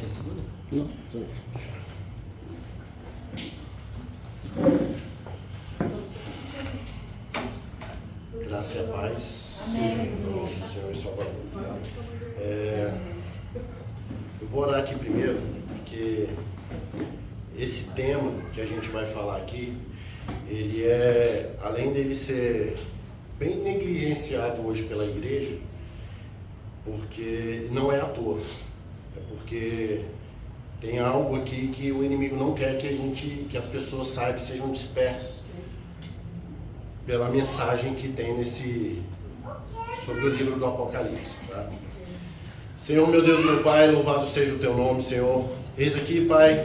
segunda? Não. Graça e a paz. Amém. Em nome do Senhor e Salvador. Eu vou orar aqui primeiro, porque esse tema que a gente vai falar aqui, ele é, além dele ser bem negligenciado hoje pela igreja, porque não é à toa, é porque tem algo aqui que o inimigo não quer que as pessoas saibam, sejam dispersas pela mensagem que tem sobre o livro do Apocalipse, tá? Senhor, meu Deus, meu Pai, louvado seja o Teu nome, Senhor. Eis aqui, Pai,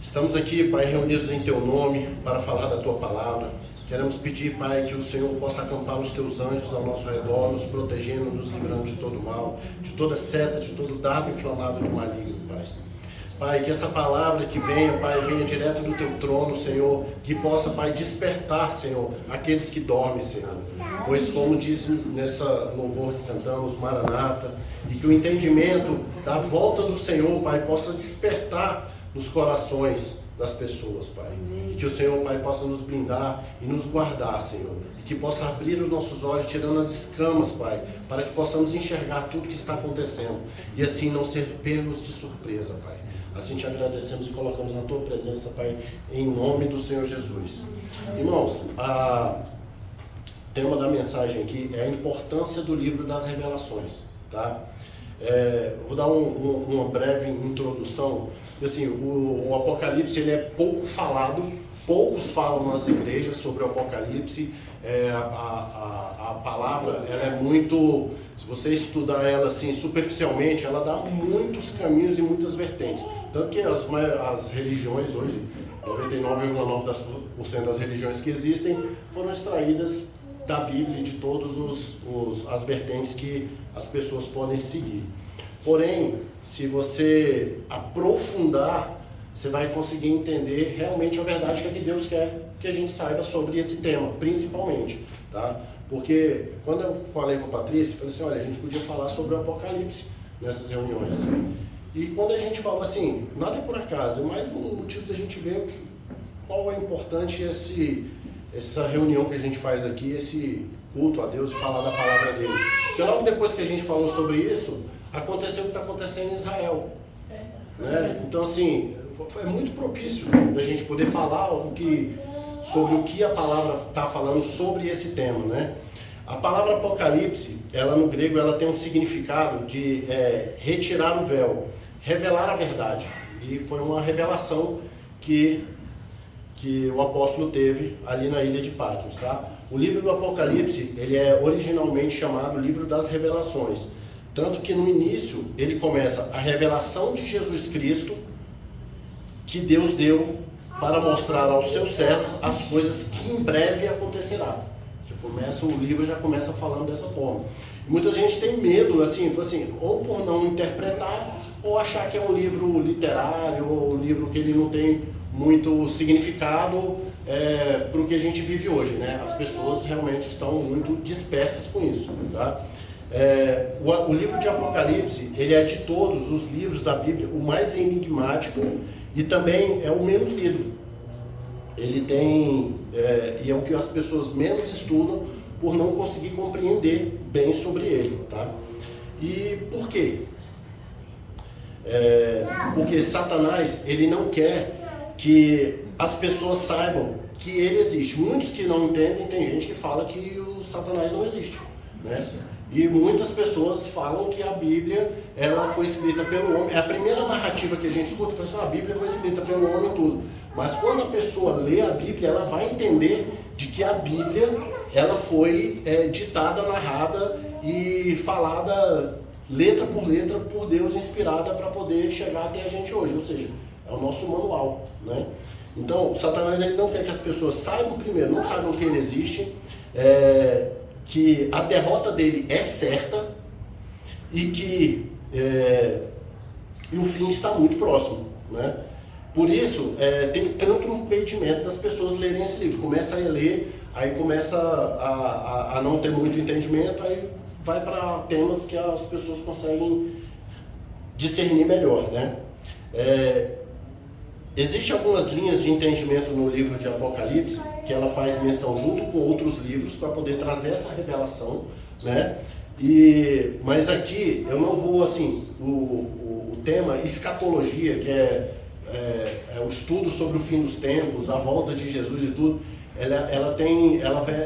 estamos aqui, Pai, reunidos em Teu nome para falar da Tua palavra. Queremos pedir, Pai, que o Senhor possa acampar os Teus anjos ao nosso redor, nos protegendo, nos livrando de todo mal, de toda seta, de todo dardo inflamado do maligno, Pai. Pai, que essa palavra que venha, Pai, venha direto do Teu trono, Senhor, que possa, Pai, despertar, Senhor, aqueles que dormem, Senhor. Pois, como diz nessa louvor que cantamos, Maranata, e que o entendimento da volta do Senhor, Pai, possa despertar nos corações das pessoas, Pai. E que o Senhor, Pai, possa nos blindar e nos guardar, Senhor. E que possa abrir os nossos olhos, tirando as escamas, Pai, para que possamos enxergar tudo que está acontecendo e assim não ser pegos de surpresa, Pai. Assim te agradecemos e colocamos na Tua presença, Pai, em nome do Senhor Jesus. Irmãos, o tema da mensagem aqui é a importância do livro das revelações, tá? Vou dar uma breve introdução. Assim, o Apocalipse, ele é pouco falado, poucos falam nas igrejas sobre o Apocalipse. A palavra, ela é muito, se você estudar ela assim superficialmente, ela dá muitos caminhos e muitas vertentes. Tanto que as religiões hoje, 99,9% das religiões que existem foram extraídas da Bíblia e de todas as vertentes que as pessoas podem seguir. Porém, se você aprofundar, você vai conseguir entender realmente a verdade que Deus quer que a gente saiba sobre esse tema, principalmente, tá? Porque quando eu falei com a Patrícia, eu falei assim, olha, a gente podia falar sobre o Apocalipse nessas reuniões. E quando a gente fala assim, nada é por acaso, é mais um motivo da gente ver qual é importante essa reunião que a gente faz aqui, esse culto a Deus e falar da palavra dele. Porque logo depois que a gente falou sobre isso, aconteceu o que está acontecendo em Israel, né? Então, assim, é muito propício da gente poder falar sobre o que a palavra está falando sobre esse tema, né? A palavra Apocalipse, ela no grego, ela tem um significado de retirar o véu, revelar a verdade. E foi uma revelação que o apóstolo teve ali na ilha de Patmos, tá? O livro do Apocalipse, ele é originalmente chamado livro das revelações. Tanto que no início ele começa a revelação de Jesus Cristo que Deus deu para mostrar aos seus servos as coisas que em breve acontecerá. O livro já começa falando dessa forma. E muita gente tem medo, assim, ou por não interpretar, ou achar que é um livro literário, ou um livro que ele não tem muito significado para o que a gente vive hoje, né? As pessoas realmente estão muito dispersas com isso, tá? O livro de Apocalipse, ele é de todos os livros da Bíblia o mais enigmático e também é o menos lido. Ele tem, e é o que as pessoas menos estudam por não conseguir compreender bem sobre ele, tá? E por quê? Porque Satanás, ele não quer que as pessoas saibam que ele existe. Muitos que não entendem, tem gente que fala que o Satanás não existe, né? E muitas pessoas falam que a Bíblia, ela foi escrita pelo homem. É a primeira narrativa que a gente escuta, a Bíblia foi escrita pelo homem e tudo. Mas quando a pessoa lê a Bíblia, ela vai entender de que a Bíblia, ela foi ditada, narrada e falada letra por Deus, inspirada para poder chegar até a gente hoje. Ou seja, é o nosso manual, né? Então, Satanás, ele não quer que as pessoas saibam primeiro, não saibam que ele existe, que a derrota dele é certa e que e o fim está muito próximo, né? Por isso, tem tanto impedimento das pessoas lerem esse livro. Começa a ler, aí começa a não ter muito entendimento, aí vai para temas que as pessoas conseguem discernir melhor, né? Existem algumas linhas de entendimento no livro de Apocalipse que ela faz menção junto com outros livros para poder trazer essa revelação, né? Mas aqui eu não vou, assim, o tema escatologia, que é o estudo sobre o fim dos tempos, a volta de Jesus e tudo, ela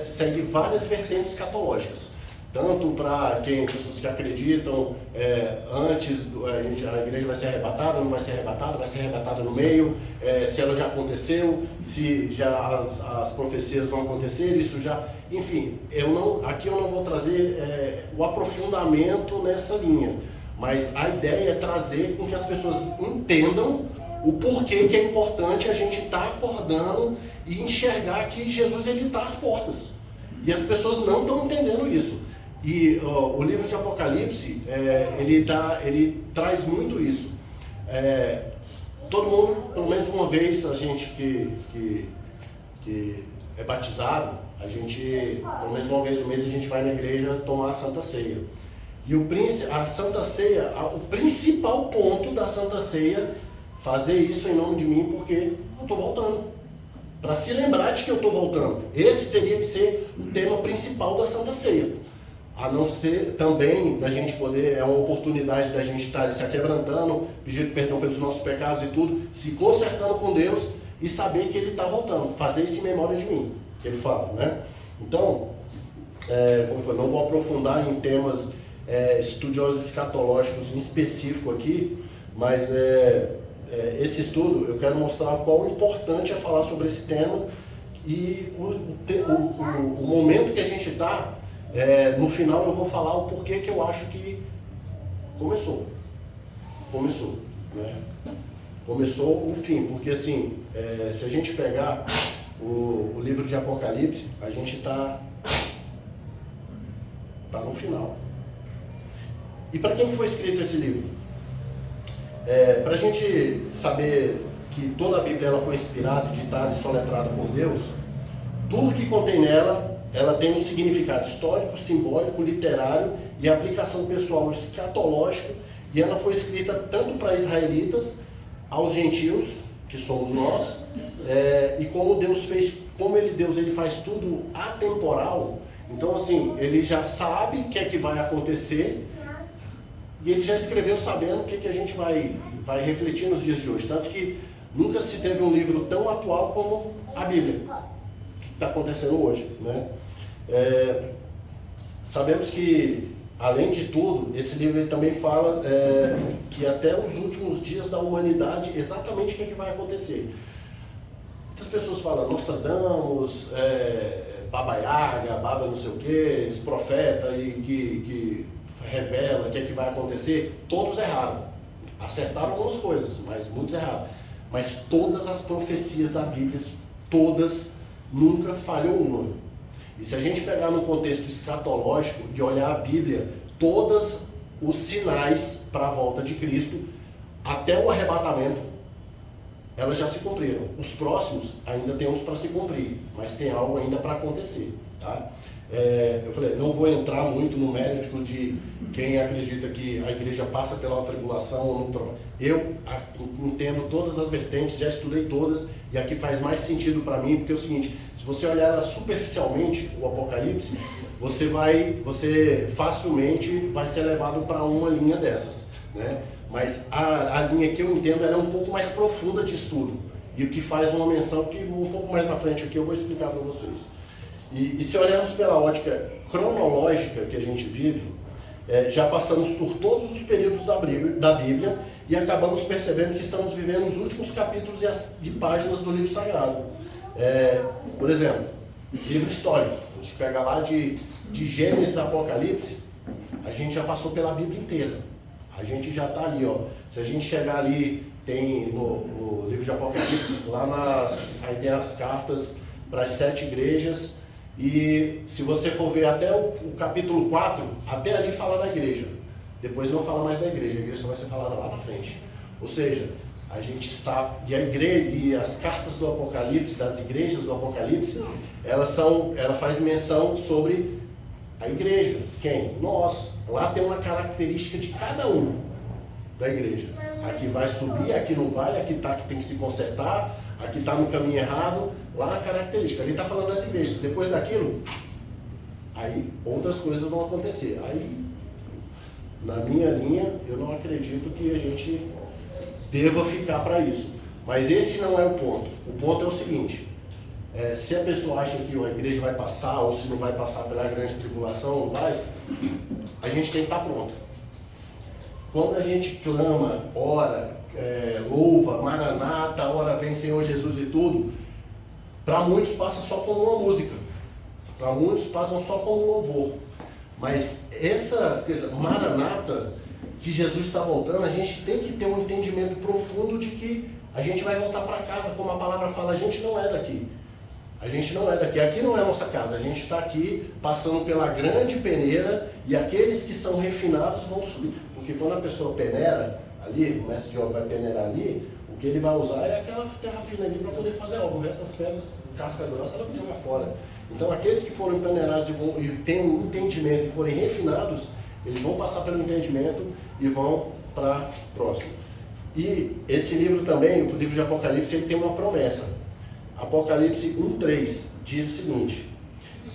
segue várias vertentes escatológicas. Tanto para pessoas que acreditam antes, a igreja vai ser arrebatada, não vai ser arrebatada no meio, se ela já aconteceu, se já as profecias vão acontecer, isso já... Enfim, aqui eu não vou trazer o aprofundamento nessa linha, mas a ideia é trazer com que as pessoas entendam o porquê que é importante a gente estar acordando e enxergar que Jesus está às portas. E as pessoas não estão entendendo isso. E o livro de Apocalipse, ele traz muito isso. Todo mundo, pelo menos uma vez, a gente que é batizado, a gente, pelo menos uma vez no mês, a gente vai na igreja tomar a Santa Ceia. E a Santa Ceia, o principal ponto da Santa Ceia, fazer isso em nome de mim, porque eu estou voltando. Para se lembrar de que eu estou voltando. Esse teria que ser o tema principal da Santa Ceia. A não ser também da gente poder, é uma oportunidade da gente estar se aquebrantando, pedindo perdão pelos nossos pecados e tudo, se consertando com Deus e saber que Ele está voltando, fazer isso em memória de mim, que Ele fala, né? Então, como foi, não vou aprofundar em temas estudiosos escatológicos em específico aqui, mas esse estudo eu quero mostrar qual o importante é falar sobre esse tema e o momento que a gente está. No final eu vou falar o porquê que eu acho que começou, né? Começou o fim, porque assim, se a gente pegar o livro de Apocalipse, a gente tá no final. E para quem foi escrito esse livro? Para a gente saber que toda a Bíblia ela foi inspirada, ditada e soletrada por Deus, tudo que contém nela, ela tem um significado histórico, simbólico, literário e aplicação pessoal escatológica, e ela foi escrita tanto para israelitas, aos gentios, que somos nós, e como Deus fez, Deus faz tudo atemporal. Então assim, ele já sabe o que é que vai acontecer e ele já escreveu sabendo o que a gente vai refletir nos dias de hoje. Tanto que nunca se teve um livro tão atual como a Bíblia, que está acontecendo hoje, né? Sabemos que, além de tudo, esse livro ele também fala que até os últimos dias da humanidade, exatamente o que vai acontecer. Muitas pessoas falam Nostradamus, Baba Yaga, Baba não sei o que, esse profeta e que revela o que vai acontecer. Todos erraram. Acertaram algumas coisas, mas muitos erraram. Mas todas as profecias da Bíblia, todas, nunca falhou uma. E se a gente pegar no contexto escatológico e olhar a Bíblia, todos os sinais para a volta de Cristo, até o arrebatamento, elas já se cumpriram. Os próximos ainda tem uns para se cumprir, mas tem algo ainda para acontecer, tá? Eu falei, não vou entrar muito no mérito de quem acredita que a igreja passa pela tribulação ou não. Eu entendo todas as vertentes, já estudei todas, e aqui faz mais sentido para mim, porque é o seguinte, se você olhar superficialmente o Apocalipse, você facilmente vai ser levado para uma linha dessas, né? Mas a linha que eu entendo ela é um pouco mais profunda de estudo, e o que faz uma menção que um pouco mais na frente aqui eu vou explicar para vocês. E se olharmos pela ótica cronológica que a gente vive, já passamos por todos os períodos da Bíblia e acabamos percebendo que estamos vivendo os últimos capítulos e páginas do livro sagrado. Por exemplo, livro histórico. A gente pega lá de Gênesis a Apocalipse, a gente já passou pela Bíblia inteira. A gente já está ali, ó. Se a gente chegar ali, tem no livro de Apocalipse, aí tem as cartas para as 7 igrejas. E se você for ver até o capítulo 4, até ali fala da igreja. Depois não fala mais da igreja, a igreja só vai ser falada lá na frente. Ou seja, a gente está... E a igreja, e as cartas do Apocalipse, das igrejas do Apocalipse, ela faz menção sobre a igreja. Quem? Nós. Lá tem uma característica de cada um. da igreja. Aqui vai subir, aqui não vai, aqui tá que tem que se consertar, aqui está no caminho errado, lá a característica. Ele está falando das igrejas. Depois daquilo, aí outras coisas vão acontecer. Aí, na minha linha, eu não acredito que a gente deva ficar para isso. Mas esse não é o ponto. O ponto é o seguinte, se a pessoa acha que a igreja vai passar, ou se não vai passar pela grande tribulação, não vai, a gente tem que estar pronto. Quando a gente clama, ora, louva, Maranata, ora vem Senhor Jesus e tudo, para muitos passa só como uma música, para muitos passam só como louvor. Mas essa coisa, Maranata, que Jesus está voltando, a gente tem que ter um entendimento profundo de que a gente vai voltar para casa, como a palavra fala, a gente não é daqui. A gente não é daqui, aqui não é a nossa casa, a gente está aqui passando pela grande peneira e aqueles que são refinados vão subir. Porque quando a pessoa peneira ali, o mestre de obra vai peneirar ali, o que ele vai usar é aquela terra fina ali para poder fazer algo. O resto das pedras, casca grossa, ela vai jogar fora. Então aqueles que foram peneirados e têm um entendimento e forem refinados, eles vão passar pelo entendimento e vão para próximo. E esse livro também, o livro de Apocalipse, ele tem uma promessa. Apocalipse 1:3 diz o seguinte: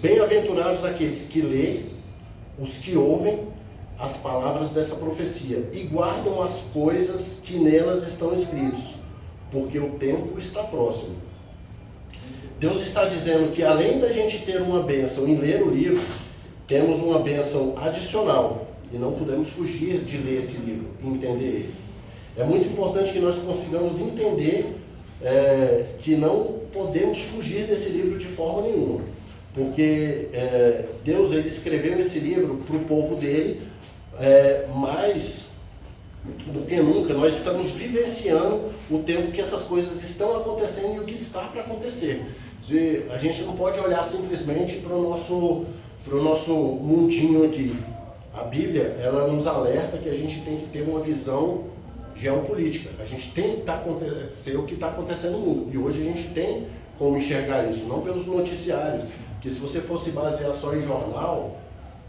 bem-aventurados aqueles que lêem, os que ouvem as palavras dessa profecia e guardam as coisas que nelas estão escritas, porque o tempo está próximo. Deus está dizendo que além da gente ter uma bênção em ler o livro, temos uma bênção adicional e não podemos fugir de ler esse livro e entender ele. É muito importante que nós consigamos entender que não podemos fugir desse livro de forma nenhuma, porque Deus ele escreveu esse livro para o povo dele, mais do que nunca nós estamos vivenciando o tempo que essas coisas estão acontecendo e o que está para acontecer. A gente não pode olhar simplesmente para o nosso mundinho aqui. A Bíblia ela nos alerta que a gente tem que ter uma visão geopolítica. A gente tem que acontecer o que está acontecendo no mundo. E hoje a gente tem como enxergar isso, não pelos noticiários. Porque se você for se basear só em jornal,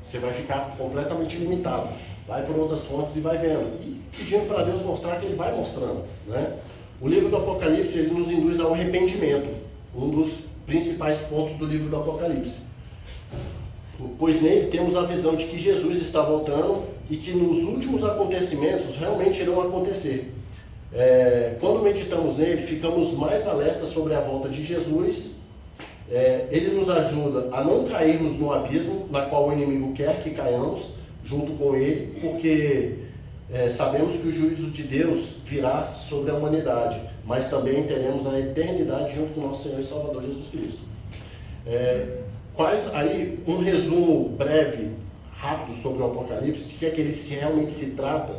você vai ficar completamente limitado. Vai por outras fontes e vai vendo. E pedindo para Deus mostrar que Ele vai mostrando. Né? O livro do Apocalipse ele nos induz ao arrependimento. Um dos principais pontos do livro do Apocalipse. Pois nele temos a visão de que Jesus está voltando e que nos últimos acontecimentos realmente irão acontecer. Quando meditamos nele, ficamos mais alertas sobre a volta de Jesus. Ele nos ajuda a não cairmos no abismo na qual o inimigo quer que caiamos junto com ele, porque sabemos que o juízo de Deus virá sobre a humanidade, mas também teremos a eternidade junto com o nosso Senhor e Salvador Jesus Cristo. Aí um resumo breve, rápido sobre o Apocalipse, de que é que ele realmente se trata.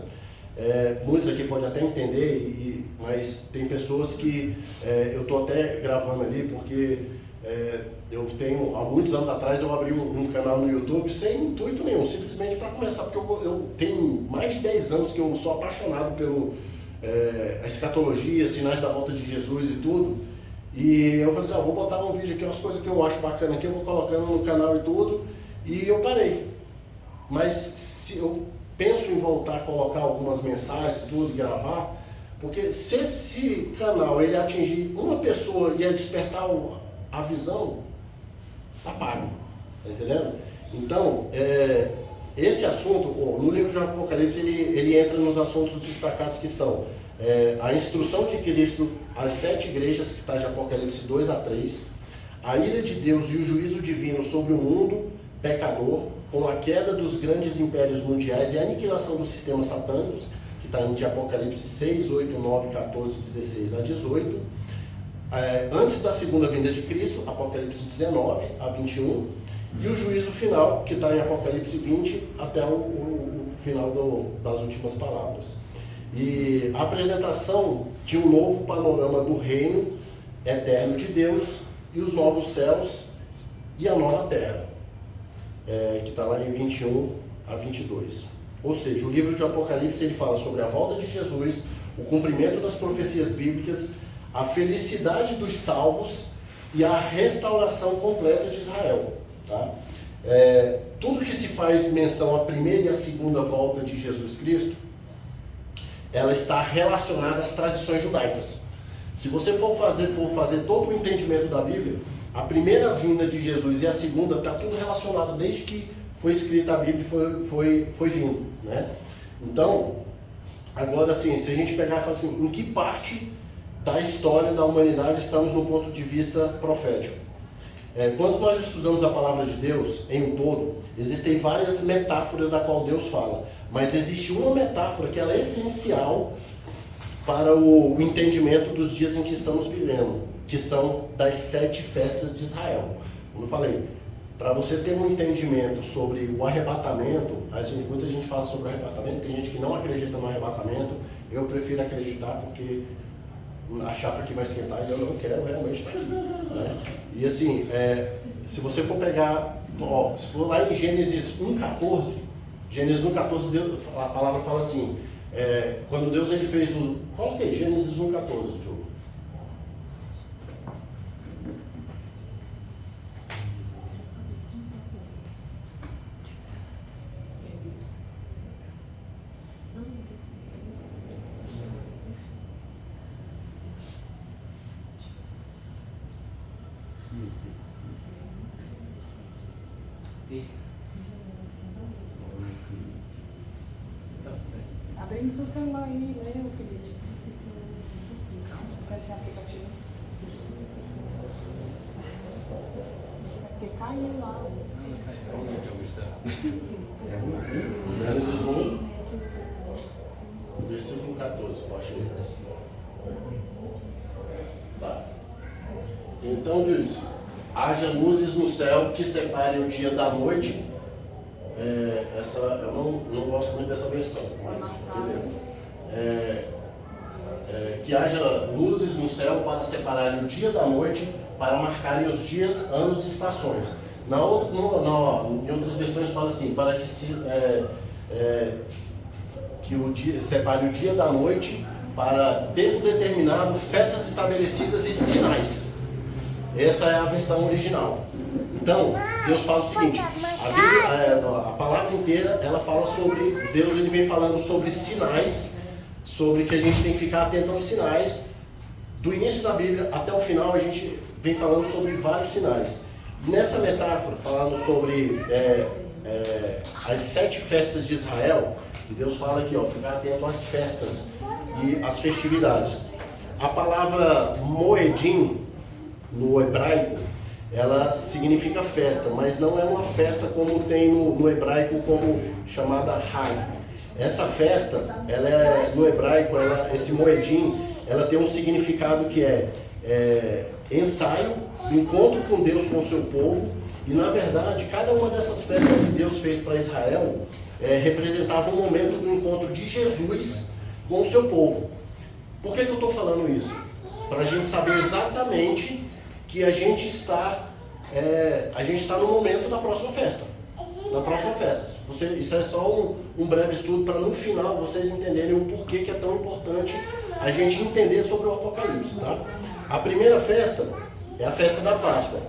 Muitos aqui podem até entender, mas tem pessoas que eu estou até gravando ali porque eu tenho, há muitos anos atrás eu abri um canal no YouTube sem intuito nenhum, simplesmente para começar, porque eu tenho mais de 10 anos que eu sou apaixonado pelo a escatologia, sinais da volta de Jesus e tudo. E eu falei assim, vou botar um vídeo aqui, umas coisas que eu acho bacana aqui, eu vou colocando no canal e tudo, e eu parei. Mas se eu penso em voltar a colocar algumas mensagens e tudo, gravar, porque se esse canal ele atingir uma pessoa e despertar a visão, tá pago, tá entendendo? Então, esse assunto, no livro de Apocalipse, ele entra nos assuntos destacados que são a instrução de Cristo às 7 igrejas, que está de Apocalipse 2-3, a ira de Deus e o juízo divino sobre o mundo pecador, com a queda dos grandes impérios mundiais e a aniquilação dos sistemas satânicos, que está de Apocalipse 6, 8, 9, 14, 16 a 18, antes da segunda vinda de Cristo, Apocalipse 19 a 21, e o juízo final, que está em Apocalipse 20 até o final das últimas palavras. E a apresentação de um novo panorama do reino eterno de Deus e os novos céus e a nova terra, que está lá em 21 a 22. Ou seja, o livro de Apocalipse ele fala sobre a volta de Jesus, o cumprimento das profecias bíblicas, a felicidade dos salvos e a restauração completa de Israel. Tá? Tudo que se faz menção à primeira e à segunda volta de Jesus Cristo ela está relacionada às tradições judaicas. Se você for fazer todo o entendimento da Bíblia, a primeira vinda de Jesus e a segunda está tudo relacionado desde que foi escrita a Bíblia e foi vindo, né? Então, agora assim, se a gente pegar e falar assim, em que parte da história da humanidade estamos no ponto de vista profético? Quando nós estudamos a palavra de Deus em um todo, existem várias metáforas da qual Deus fala, mas existe uma metáfora que ela é essencial para o entendimento dos dias em que estamos vivendo, que são das 7 festas de Israel. Como eu falei, para você ter um entendimento sobre o arrebatamento, muita gente fala sobre o arrebatamento, tem gente que não acredita no arrebatamento, eu prefiro acreditar porque a chapa aqui vai esquentar e eu não quero realmente estar aqui, né? E assim, se você for pegar, se for lá em Gênesis 1,14, Gênesis 1,14, a palavra fala assim, quando Deus ele fez o... Coloca aí, Gênesis 1,14, Diogo. Abre no seu celular aí, né, Felipe? Você tem aplicativo? Porque caiu lá. Gênesis 1, versículo 14, pode ler. Tá. Então diz, haja luzes no céu que separem o dia da noite. Eu não gosto muito dessa versão, mas beleza. Que haja luzes no céu para separarem o dia da noite, para marcarem os dias, anos e estações. Em outras versões fala assim, para que o dia, separe o dia da noite para tempo determinado, festas estabelecidas e sinais. Essa é a versão original. Então, Deus fala o seguinte, a palavra inteira, ela fala sobre, Deus ele vem falando sobre sinais, sobre que a gente tem que ficar atento aos sinais. Do início da Bíblia até o final, a gente vem falando sobre vários sinais. E nessa metáfora, falando sobre as 7 festas de Israel, que Deus fala aqui, ficar atento às festas e às festividades. A palavra moedim, no hebraico, ela significa festa, mas não é uma festa como tem no hebraico como chamada Hag. Essa festa, no hebraico, esse moedim, ela tem um significado que é ensaio, encontro com Deus, com o seu povo, e na verdade, cada uma dessas festas que Deus fez para Israel representava um momento do encontro de Jesus com o seu povo. Por que eu estou falando isso? Para a gente saber exatamente que a gente está no momento da próxima festa. Isso é só um breve estudo para no final vocês entenderem o porquê que é tão importante a gente entender sobre o Apocalipse, tá? A primeira festa é a festa da Páscoa.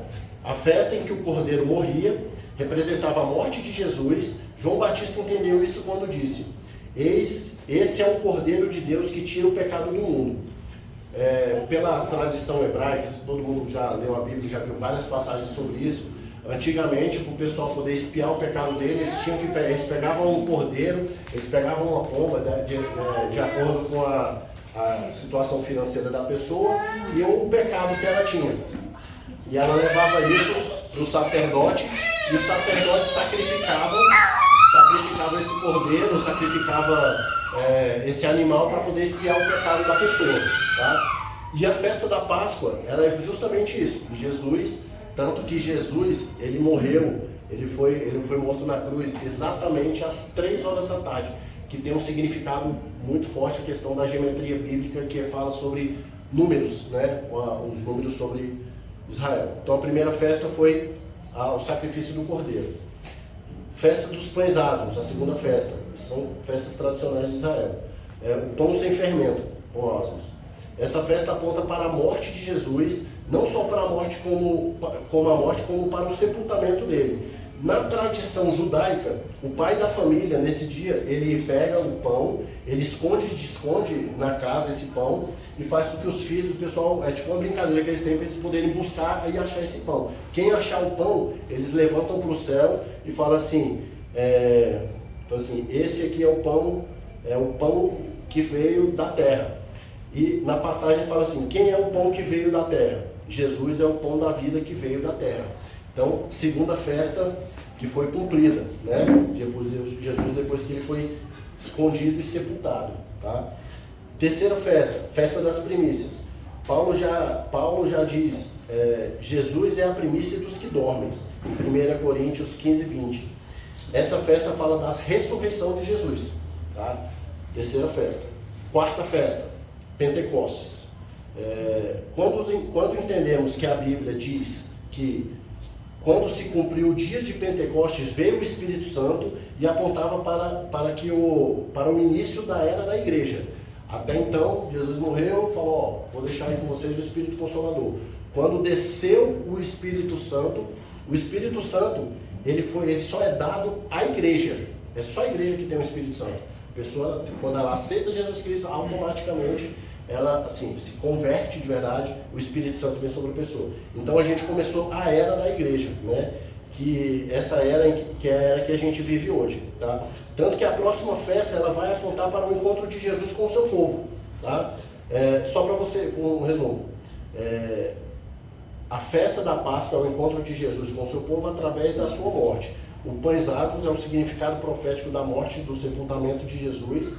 A festa em que o Cordeiro morria representava a morte de Jesus. João Batista entendeu isso quando disse: esse é o Cordeiro de Deus que tira o pecado do mundo. Pela tradição hebraica, todo mundo já leu a Bíblia, já viu várias passagens sobre isso. Antigamente, para o pessoal poder espiar o pecado dele, eles pegavam um cordeiro, eles pegavam uma pomba, de acordo com a situação financeira da pessoa e o pecado que ela tinha. E ela levava isso para o sacerdote, e o sacerdote sacrificava esse cordeiro, sacrificava esse animal para poder espiar o pecado da pessoa, tá? E a festa da Páscoa, ela é justamente isso. Tanto que Jesus, ele morreu, ele foi morto na cruz exatamente às 3 horas da tarde, que tem um significado muito forte, a questão da geometria bíblica, que fala sobre números, né? Os números sobre Israel. Então a primeira festa foi o sacrifício do cordeiro. Festa dos pães asmos, a segunda festa, são festas tradicionais de Israel. O pão sem fermento, pão asmos. Essa festa aponta para a morte de Jesus, não só para a morte como para o sepultamento dele. Na tradição judaica, o pai da família, nesse dia, ele pega o pão, ele esconde na casa esse pão e faz com que os filhos, o pessoal, é tipo uma brincadeira que eles têm para eles poderem buscar e achar esse pão. Quem achar o pão, eles levantam para o céu e falam assim, esse aqui é o pão que veio da terra. E na passagem fala assim, quem é o pão que veio da terra? Jesus é o pão da vida que veio da terra. Então, segunda festa que foi cumprida, né? Jesus, depois que ele foi escondido e sepultado, tá? Terceira festa, festa das primícias. Paulo já diz, Jesus é a primícia dos que dormem, em 1 Coríntios 15, 20. Essa festa fala da ressurreição de Jesus, tá? Terceira festa. Quarta festa, Pentecostes. Quando entendemos que a Bíblia diz que quando se cumpriu o dia de Pentecostes, veio o Espírito Santo e apontava para o início da era da igreja. Até então, Jesus morreu e falou, vou deixar aí com vocês o Espírito Consolador. Quando desceu o Espírito Santo, ele só é dado à igreja. É só a igreja que tem o Espírito Santo. A pessoa, quando ela aceita Jesus Cristo, automaticamente ela assim, se converte de verdade, o Espírito Santo vem sobre a pessoa. Então a gente começou a era da igreja, né? Que essa era que é a era que a gente vive hoje, tá? Tanto que a próxima festa ela vai apontar para o encontro de Jesus com o seu povo, tá? Só para você, um resumo. A festa da Páscoa é o encontro de Jesus com o seu povo através da sua morte. O pães asmos é o significado profético da morte e do sepultamento de Jesus.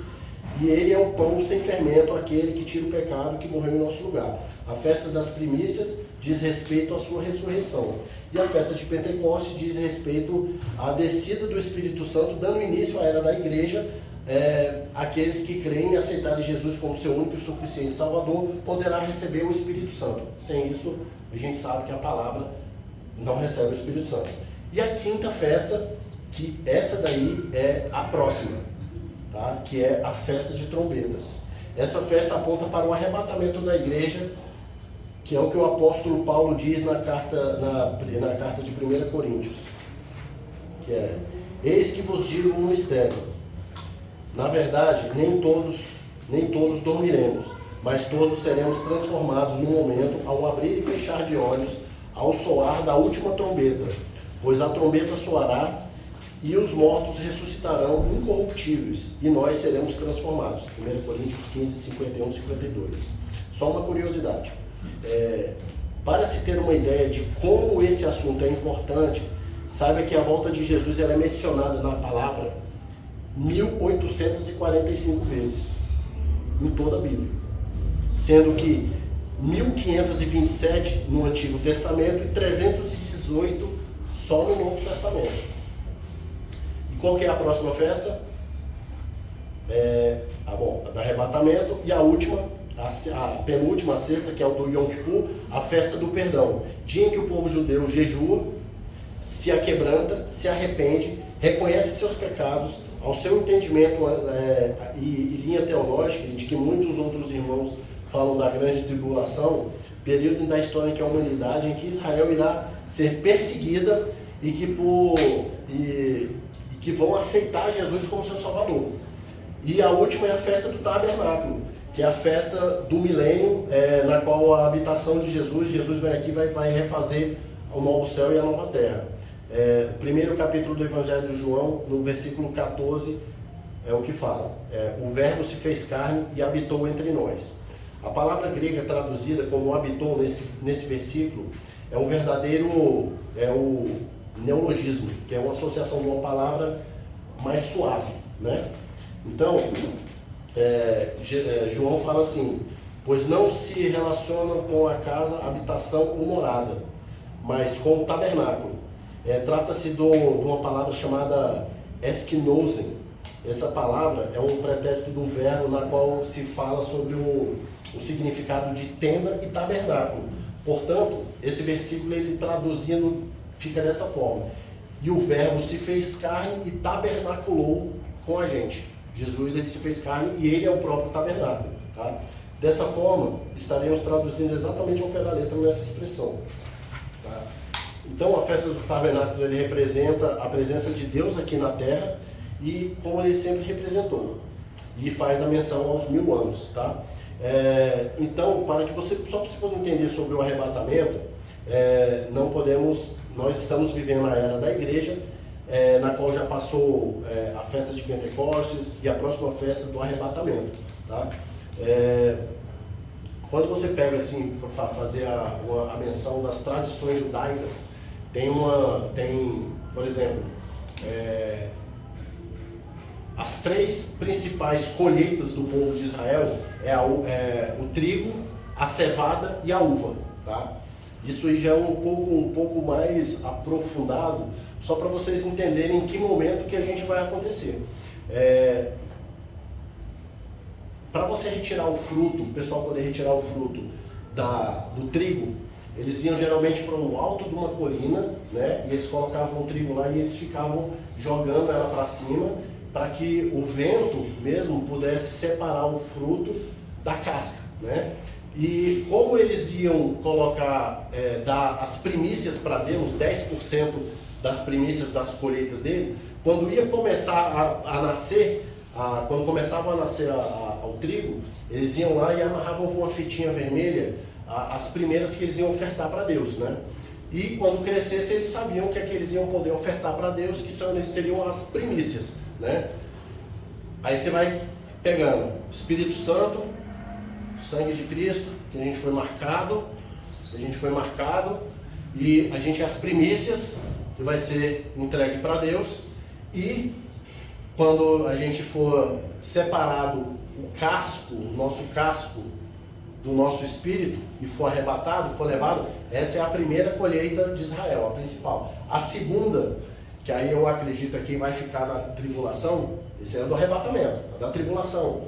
E ele é o pão sem fermento, aquele que tira o pecado, que morreu em nosso lugar. A festa das primícias diz respeito à sua ressurreição. E a festa de Pentecostes diz respeito à descida do Espírito Santo, dando início à era da igreja. Aqueles que creem e aceitarem Jesus como seu único e suficiente Salvador, poderá receber o Espírito Santo. Sem isso, a gente sabe que a palavra não recebe o Espírito Santo. E a quinta festa, que essa daí é a próxima, tá? Que é a festa de trombetas. Essa festa aponta para o arrebatamento da igreja, que é o que o apóstolo Paulo diz na carta de 1 Coríntios, que é: eis que vos digo um mistério. Na verdade, nem todos dormiremos, mas todos seremos transformados num momento, ao abrir e fechar de olhos, ao soar da última trombeta. Pois a trombeta soará, e os mortos ressuscitarão incorruptíveis, e nós seremos transformados. 1 Coríntios 15, 51, 52. Só uma curiosidade. Para se ter uma ideia de como esse assunto é importante, saiba que a volta de Jesus ela é mencionada na palavra 1845 vezes, em toda a Bíblia. Sendo que 1527 no Antigo Testamento e 318 só no Novo Testamento. E qual que é a próxima festa? A do arrebatamento. E a última, a penúltima, a sexta, que é o do Yom Kippur, a festa do perdão. Dia em que o povo judeu jejua, se aquebranta, se arrepende, reconhece seus pecados, ao seu entendimento e linha teológica, de que muitos outros irmãos falam da grande tribulação, período da história em que a humanidade, em que Israel irá ser perseguida e que vão aceitar Jesus como seu Salvador. E a última é a festa do tabernáculo, que é a festa do milênio, na qual a habitação de Jesus vem aqui e vai refazer o novo céu e a nova terra. O primeiro capítulo do Evangelho de João, no versículo 14, é o que fala: o verbo se fez carne e habitou entre nós. A palavra grega traduzida como habitou nesse versículo é um verdadeiro o neologismo, que é uma associação de uma palavra mais suave, né? Então, João fala assim: pois não se relaciona com a casa, habitação ou morada, mas com o tabernáculo. Trata-se de uma palavra chamada eskinosen. Essa palavra é um pretérito de um verbo na qual se fala sobre o significado de tenda e tabernáculo. Portanto, esse versículo, ele traduzindo, fica dessa forma: e o verbo se fez carne e tabernaculou com a gente. Jesus, ele se fez carne e ele é o próprio tabernáculo, tá? Dessa forma, estaremos traduzindo exatamente ao pé da letra nessa expressão, tá? Então a festa dos tabernáculos ele representa a presença de Deus aqui na terra e como ele sempre representou. E faz a menção aos 1000 anos, tá? Então, para que você, só para você poder entender sobre o arrebatamento, nós estamos vivendo a era da igreja, na qual já passou a festa de Pentecostes e a próxima festa do arrebatamento, tá? Quando você pega assim, para fazer a menção das tradições judaicas, tem, por exemplo, as 3 principais colheitas do povo de Israel o trigo, a cevada e a uva, tá? Isso aí já é um pouco mais aprofundado, só para vocês entenderem em que momento que a gente vai acontecer. Para você retirar o fruto, o pessoal poder retirar o fruto do trigo, eles iam geralmente para o alto de uma colina, né? E eles colocavam o trigo lá e eles ficavam jogando ela para cima, para que o vento mesmo pudesse separar o fruto da casca, né? E como eles iam colocar, dar as primícias para Deus, 10% das primícias das colheitas dele, quando ia começar a nascer, quando começava a nascer o trigo, eles iam lá e amarravam com uma fitinha vermelha as primeiras que eles iam ofertar para Deus, né? E quando crescesse, eles sabiam que eles iam poder ofertar para Deus, que seriam as primícias, né? Aí você vai pegando o Espírito Santo, o sangue de Cristo, que a gente foi marcado, e a gente as primícias, que vai ser entregue para Deus, e quando a gente for separado o casco, o nosso casco do nosso espírito, e for arrebatado, for levado, essa é a primeira colheita de Israel, a principal. A segunda, que aí eu acredito que vai ficar na tribulação, esse é do arrebatamento, da tribulação.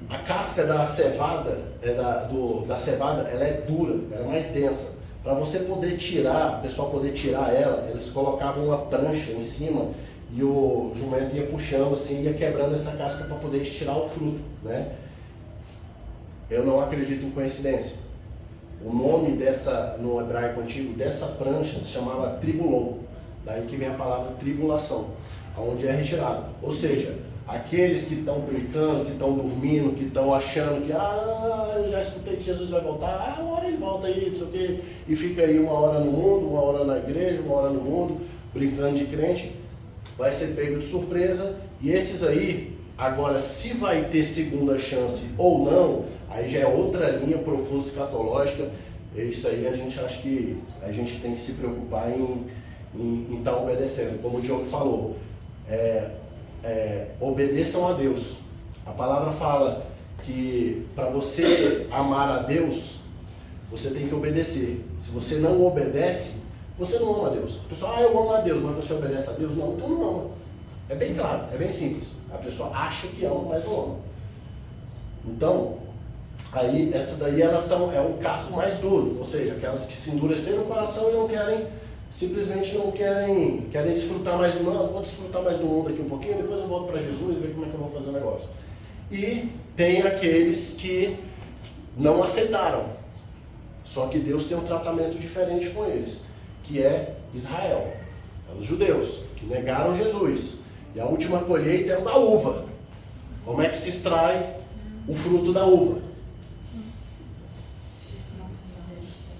A casca da cevada, da cevada, ela é dura, ela é mais densa. Para você poder tirar, o pessoal poder tirar ela, eles colocavam uma prancha em cima e o jumento ia puxando assim, ia quebrando essa casca para poder tirar o fruto, né? Eu não acredito em coincidência. O nome no hebraico antigo, dessa prancha, se chamava tribulon. Daí que vem a palavra tribulação, onde é retirado. Ou seja, aqueles que estão brincando, que estão dormindo, que estão achando que eu já escutei que Jesus vai voltar, uma hora ele volta aí, não sei o quê, e fica aí uma hora no mundo, uma hora na igreja, uma hora no mundo, brincando de crente, vai ser pego de surpresa. E esses aí, agora, se vai ter segunda chance ou não, aí já é outra linha profunda escatológica. Isso aí a gente acha que a gente tem que se preocupar em estar obedecendo. Como o Diogo falou, obedeçam a Deus. A palavra fala que para você amar a Deus, você tem que obedecer. Se você não obedece, você não ama a Deus. A pessoa, eu amo a Deus, mas você obedece a Deus? Não, então não ama. É bem claro, é bem simples. A pessoa acha que ama, mas não ama. Então, aí, essa daí é um casco mais duro, ou seja, aquelas que se endureceram o coração e não querem, simplesmente não querem desfrutar mais do mundo. Vou desfrutar mais do mundo aqui um pouquinho, depois eu volto para Jesus e ver como é que eu vou fazer o negócio. E tem aqueles que não aceitaram, só que Deus tem um tratamento diferente com eles, que é Israel, os judeus, que negaram Jesus. E a última colheita é o da uva. Como é que se extrai o fruto da uva?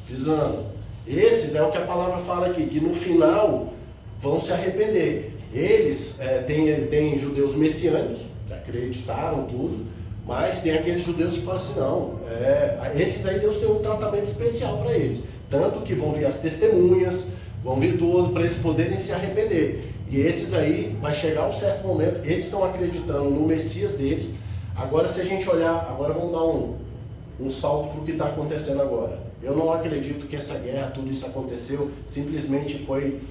Pisando. Esses é o que a palavra fala aqui, que no final vão se arrepender. Eles, tem judeus messiânicos, que acreditaram tudo, mas tem aqueles judeus que falam assim, não, esses aí Deus tem um tratamento especial para eles. Tanto que vão vir as testemunhas, vão vir tudo para eles poderem se arrepender. E esses aí, vai chegar um certo momento, eles estão acreditando no Messias deles. Agora, se a gente olhar, agora vamos dar um salto para o que está acontecendo agora. Eu não acredito que essa guerra, tudo isso aconteceu, simplesmente foi,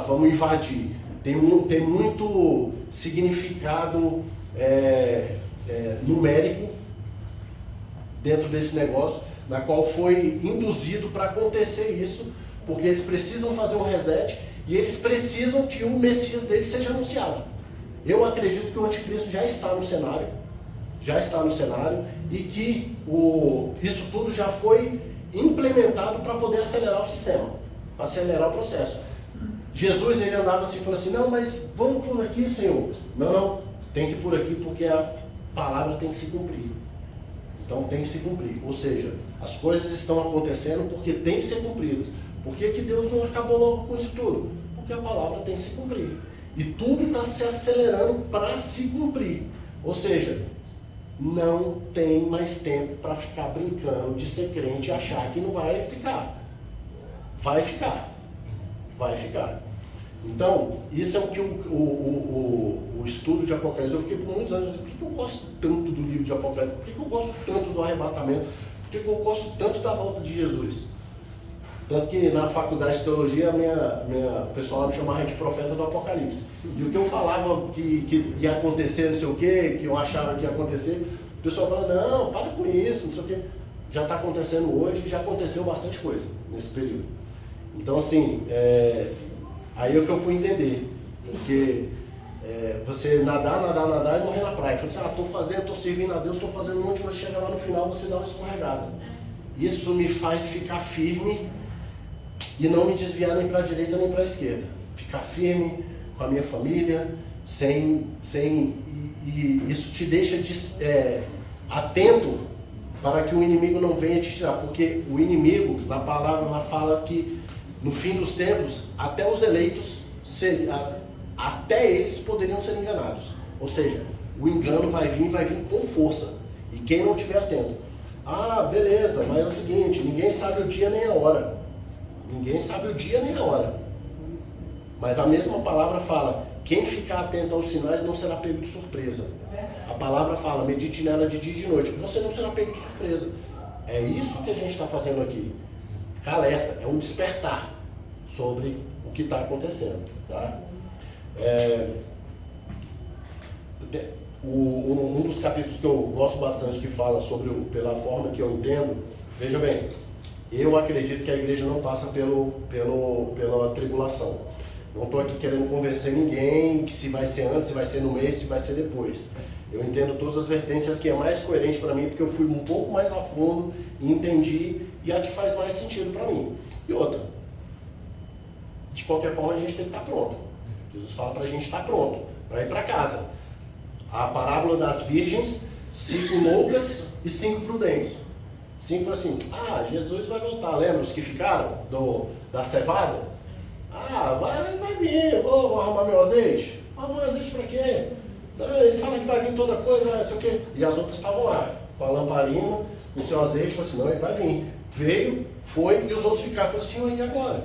vamos invadir. Tem muito significado numérico dentro desse negócio, na qual foi induzido para acontecer isso, porque eles precisam fazer um reset e eles precisam que o Messias deles seja anunciado. Eu acredito que o anticristo já está no cenário, e que isso tudo já foi implementado para poder acelerar o sistema. para acelerar o processo. Jesus, ele andava assim, falando assim, não, mas vamos por aqui, Senhor. Não, tem que ir por aqui porque a palavra tem que se cumprir. Então tem que se cumprir. Ou seja, as coisas estão acontecendo porque tem que ser cumpridas. Por que Deus não acabou logo com isso tudo? Porque a palavra tem que se cumprir. E tudo está se acelerando para se cumprir. Ou seja, não tem mais tempo para ficar brincando de ser crente e achar que não vai ficar. Vai ficar. Vai ficar. Então, isso é o que o estudo de Apocalipse, eu fiquei por muitos anos, por que eu gosto tanto do livro de Apocalipse? Por que eu gosto tanto do arrebatamento? Por que eu gosto tanto da volta de Jesus? Tanto que na faculdade de teologia, o pessoal lá me chamava de profeta do Apocalipse. E o que eu falava que ia acontecer, não sei o quê, que eu achava que ia acontecer, o pessoal falava, não, para com isso, não sei o quê. Já está acontecendo hoje, já aconteceu bastante coisa nesse período. Então, assim, aí é o que eu fui entender. Porque você nadar e morrer na praia. Eu falei assim, estou servindo a Deus, estou fazendo um monte de coisa, chega lá no final, você dá uma escorregada. Isso me faz ficar firme e não me desviar nem para a direita nem para a esquerda. Ficar firme com a minha família, e isso te deixa atento para que o inimigo não venha te tirar. Porque o inimigo, na palavra, ela fala que no fim dos tempos, até os eleitos, até eles poderiam ser enganados. Ou seja, o engano vai vir com força. E quem não estiver atento, beleza, mas é o seguinte, ninguém sabe o dia nem a hora. Ninguém sabe o dia nem a hora. Mas a mesma palavra fala, quem ficar atento aos sinais não será pego de surpresa. A palavra fala, medite nela de dia e de noite. Você não será pego de surpresa. É isso que a gente está fazendo aqui. Ficar alerta, é um despertar sobre o que está acontecendo. Tá? Um dos capítulos que eu gosto bastante, que fala sobre pela forma que eu entendo, veja bem, eu acredito que a igreja não passa pela tribulação. Não estou aqui querendo convencer ninguém que se vai ser antes, se vai ser no meio, se vai ser depois. Eu entendo todas as vertentes, que é mais coerente para mim, porque eu fui um pouco mais a fundo e entendi, e a que faz mais sentido para mim. E outra, de qualquer forma a gente tem que estar pronto. Jesus fala para a gente estar pronto, para ir para casa. A parábola das virgens, 5 loucas e 5 prudentes. 5 falaram assim, Jesus vai voltar, lembra os que ficaram da cevada? Vai vir, vou arrumar meu azeite. Arrumar azeite para quê? Ele fala que vai vir toda coisa, não sei o quê. E as outras estavam lá, com a lamparina, com o seu azeite, falou assim, não, ele vai vir. Veio, foi, e os outros ficaram, falaram assim, e agora?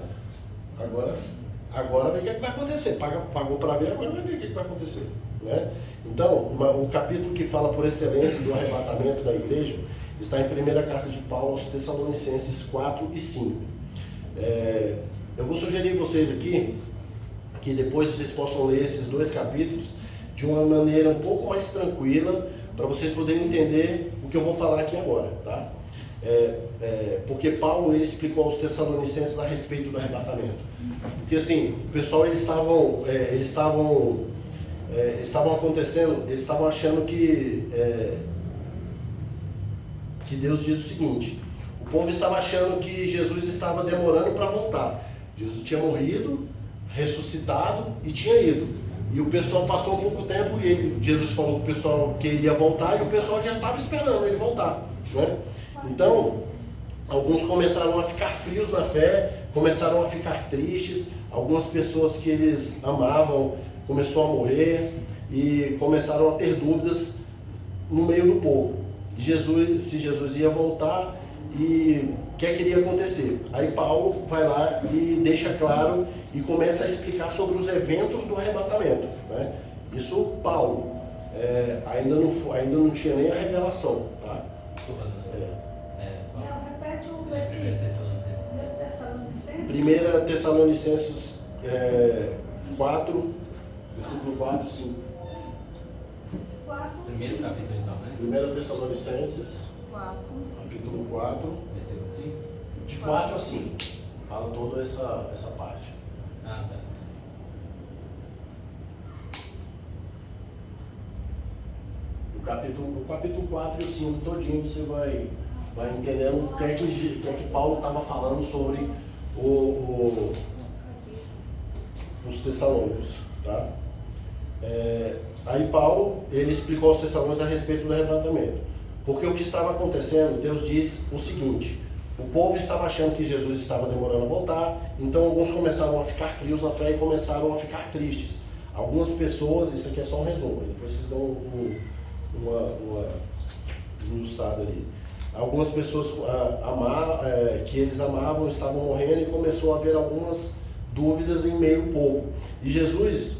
Agora vê o que vai acontecer. Pagou para ver, agora vai ver o que vai acontecer. Né? Então, o capítulo que fala por excelência do arrebatamento da igreja está em 1ª carta de Paulo aos Tessalonicenses 4 e 5. Eu vou sugerir a vocês aqui que depois vocês possam ler esses 2 capítulos de uma maneira um pouco mais tranquila, para vocês poderem entender o que eu vou falar aqui agora, tá? Porque Paulo ele explicou aos Tessalonicenses a respeito do arrebatamento. Porque assim, o pessoal eles estavam achando que Deus diz o seguinte: o povo estava achando que Jesus estava demorando para voltar. Jesus tinha morrido, ressuscitado e tinha ido. E o pessoal passou um pouco tempo e Jesus falou que o pessoal que ele ia voltar e o pessoal já estava esperando ele voltar, né? Então, alguns começaram a ficar frios na fé, começaram a ficar tristes, algumas pessoas que eles amavam começaram a morrer e começaram a ter dúvidas no meio do povo. Se Jesus ia voltar e o que iria acontecer. Aí Paulo vai lá e deixa claro e começa a explicar sobre os eventos do arrebatamento, né? Isso Paulo ainda não tinha nem a revelação, tá? Repete o versículo. 1 Tessalonicenses 4, versículo 4 e 5. Primeiro capítulo então, né? 1 Tessalonicenses 4. capítulo 4, Versículo 5? de 4 a 5. Fala toda essa parte. Tá. O capítulo 4 e o 5 todinho você vai entendendo o que é que Paulo estava falando sobre os Tessalônicos, tá? Aí Paulo, ele explicou aos Tessalônicos a respeito do arrebatamento. Porque o que estava acontecendo, Deus diz o seguinte: o povo estava achando que Jesus estava demorando a voltar, então alguns começaram a ficar frios na fé e começaram a ficar tristes. Algumas pessoas, isso aqui é só um resumo, depois vocês dão uma esmiuçada ali. Algumas pessoas que eles amavam estavam morrendo e começou a haver algumas dúvidas em meio ao povo. E Jesus,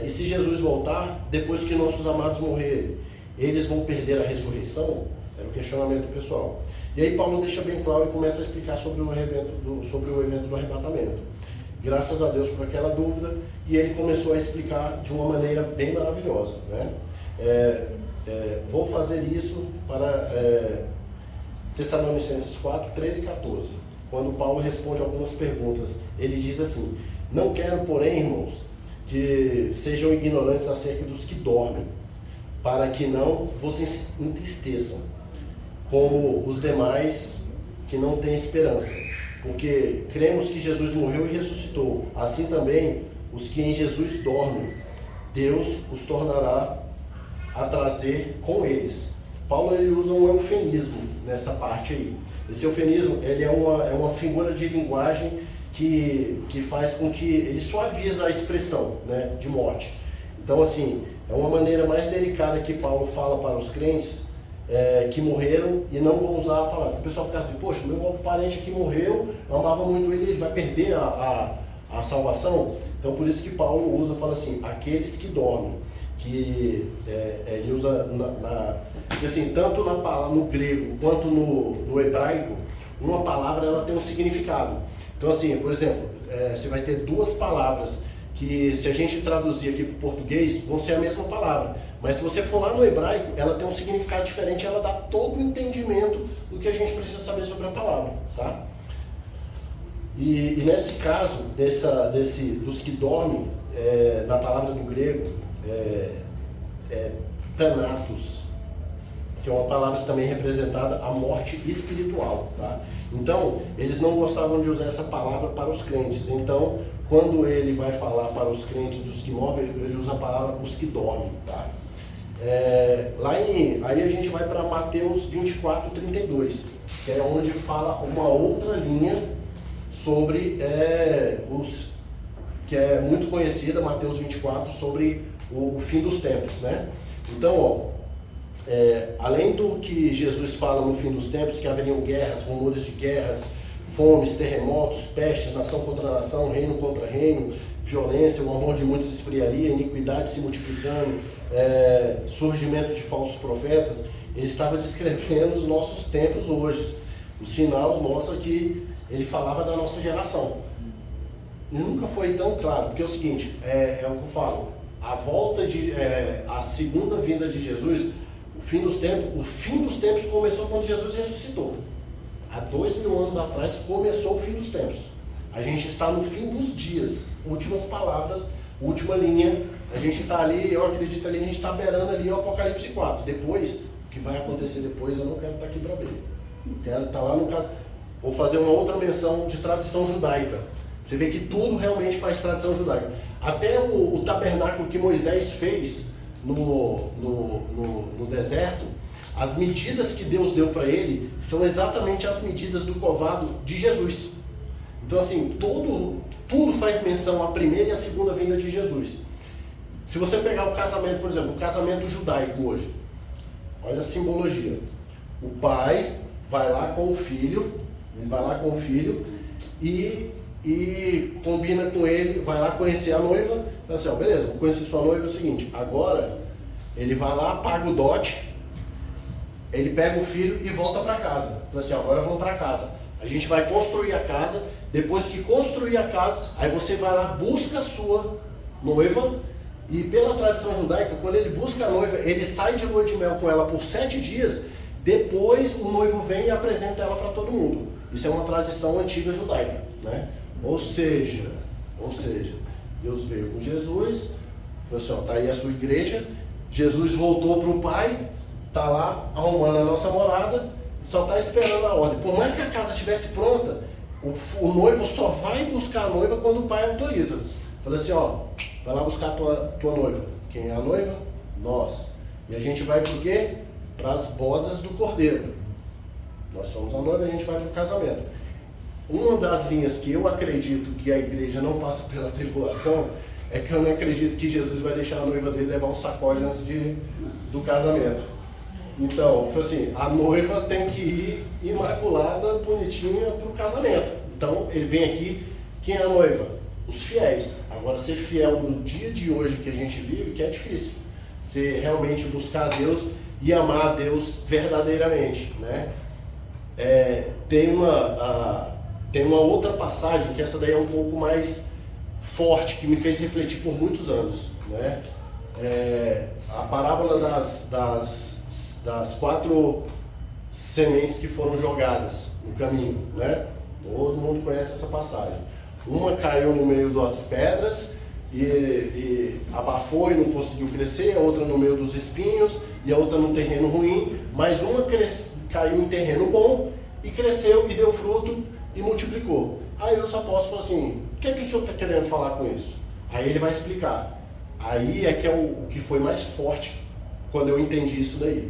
e se Jesus voltar, depois que nossos amados morrerem, eles vão perder a ressurreição? Era o questionamento pessoal. E aí Paulo deixa bem claro e começa a explicar sobre o evento do arrebatamento. Graças a Deus por aquela dúvida, e ele começou a explicar de uma maneira bem maravilhosa, né? Vou fazer isso para Tessalonicenses 4, 13 e 14. Quando Paulo responde algumas perguntas, ele diz assim: não quero, porém, irmãos, que sejam ignorantes acerca dos que dormem, para que não vos entristeçam, como os demais que não têm esperança. Porque cremos que Jesus morreu e ressuscitou. Assim também, os que em Jesus dormem, Deus os tornará a trazer com eles. Paulo, ele usa um eufemismo nessa parte aí. Esse eufemismo, ele é uma figura de linguagem que faz com que ele suaviza a expressão, né, de morte. Então, assim, é uma maneira mais delicada que Paulo fala para os crentes que morreram e não vão usar a palavra. O pessoal fica assim: poxa, meu parente aqui morreu, eu amava muito ele vai perder a salvação? Então, por isso que Paulo usa, fala assim, aqueles que dormem. Que ele usa assim, tanto no grego quanto no hebraico, uma palavra ela tem um significado. Então, assim, por exemplo, você vai ter duas palavras que, se a gente traduzir aqui para o português, vão ser a mesma palavra, mas se você for lá no hebraico, ela tem um significado diferente, ela dá todo o entendimento do que a gente precisa saber sobre a palavra, tá? E nesse caso dos que dormem, na palavra do grego, thanatos, que é uma palavra também representada a morte espiritual, tá? Então, eles não gostavam de usar essa palavra para os crentes. Então, quando ele vai falar para os crentes dos que morrem, ele usa a palavra os que dormem, tá? Aí a gente vai para Mateus 24, 32, que é onde fala uma outra linha sobre que é muito conhecida, Mateus 24, sobre o fim dos tempos, né? Então, além do que Jesus fala no fim dos tempos, que haveriam guerras, rumores de guerras, fomes, terremotos, pestes, nação contra nação, reino contra reino, violência, o amor de muitos esfriaria, iniquidade se multiplicando, surgimento de falsos profetas, ele estava descrevendo os nossos tempos hoje. Os sinais mostram que ele falava da nossa geração. E nunca foi tão claro, porque é o seguinte, é o que eu falo, a segunda vinda de Jesus, o fim dos tempos começou quando Jesus ressuscitou. Há 2000 anos atrás começou o fim dos tempos. A gente está no fim dos dias, últimas palavras, última linha, a gente está ali, eu acredito ali, a gente está beirando ali o Apocalipse 4. Depois, o que vai acontecer depois, eu não quero estar aqui para ver. Eu quero estar lá no caso, vou fazer uma outra menção de tradição judaica. Você vê que tudo realmente faz tradição judaica. Até o tabernáculo que Moisés fez no deserto, as medidas que Deus deu para ele são exatamente as medidas do covado de Jesus. Então, assim, tudo faz menção à primeira e à segunda vinda de Jesus. Se você pegar o casamento, por exemplo, o casamento judaico hoje, olha a simbologia. O pai vai lá com o filho, e combina com ele, vai lá conhecer a noiva, fala assim, beleza, vou conhecer sua noiva, é o seguinte, agora ele vai lá, paga o dote, ele pega o filho e volta para casa. Fala assim, agora vamos para casa. A gente vai construir a casa, depois que construir a casa, aí você vai lá, busca a sua noiva, e pela tradição judaica, quando ele busca a noiva, ele sai de lua de mel com ela por 7 dias, depois o noivo vem e apresenta ela para todo mundo. Isso é uma tradição antiga judaica, né? Ou seja, Deus veio com Jesus, falou assim, tá aí a sua igreja, Jesus voltou para o Pai, tá lá arrumando a nossa morada, só está esperando a ordem. Por mais que a casa estivesse pronta, O noivo só vai buscar a noiva quando o pai autoriza. Fala assim, ó, vai lá buscar a tua noiva. Quem é a noiva? Nós. E a gente vai por quê? Para as bodas do cordeiro. Nós somos a noiva e a gente vai para o casamento. Uma das linhas que eu acredito que a igreja não passa pela tribulação é que eu não acredito que Jesus vai deixar a noiva dele levar um sacode antes do casamento. Então, foi assim, a noiva tem que ir imaculada, bonitinha para o casamento. Então, ele vem aqui, quem é a noiva? Os fiéis. Agora, ser fiel no dia de hoje que a gente vive, que é difícil. Ser realmente buscar a Deus e amar a Deus verdadeiramente, né? Tem uma outra passagem, que essa daí é um pouco mais forte, que me fez refletir por muitos anos, né? A parábola das 4 sementes que foram jogadas no caminho, né? Todo mundo conhece essa passagem. Uma caiu no meio das pedras e abafou e não conseguiu crescer, a outra no meio dos espinhos e a outra no terreno ruim, mas uma caiu em terreno bom e cresceu e deu fruto e multiplicou. Aí os apóstolos falaram assim, o que é que o senhor está querendo falar com isso? Aí ele vai explicar. Aí é que é o que foi mais forte quando eu entendi isso daí.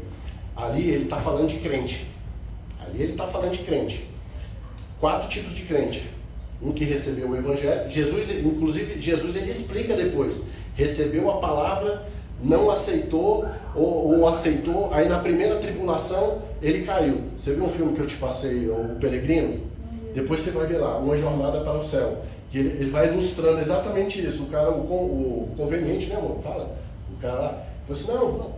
Ali ele está falando de crente. 4 tipos de crente. Um que recebeu o evangelho. Inclusive Jesus ele explica depois. Recebeu a palavra, não aceitou ou aceitou. Aí na primeira tribulação ele caiu. Você viu um filme que eu te passei, O Peregrino? Depois você vai ver lá, Uma Jornada para o Céu. Que ele vai ilustrando exatamente isso. O cara, o conveniente, né, amor? Fala. O cara lá falou assim,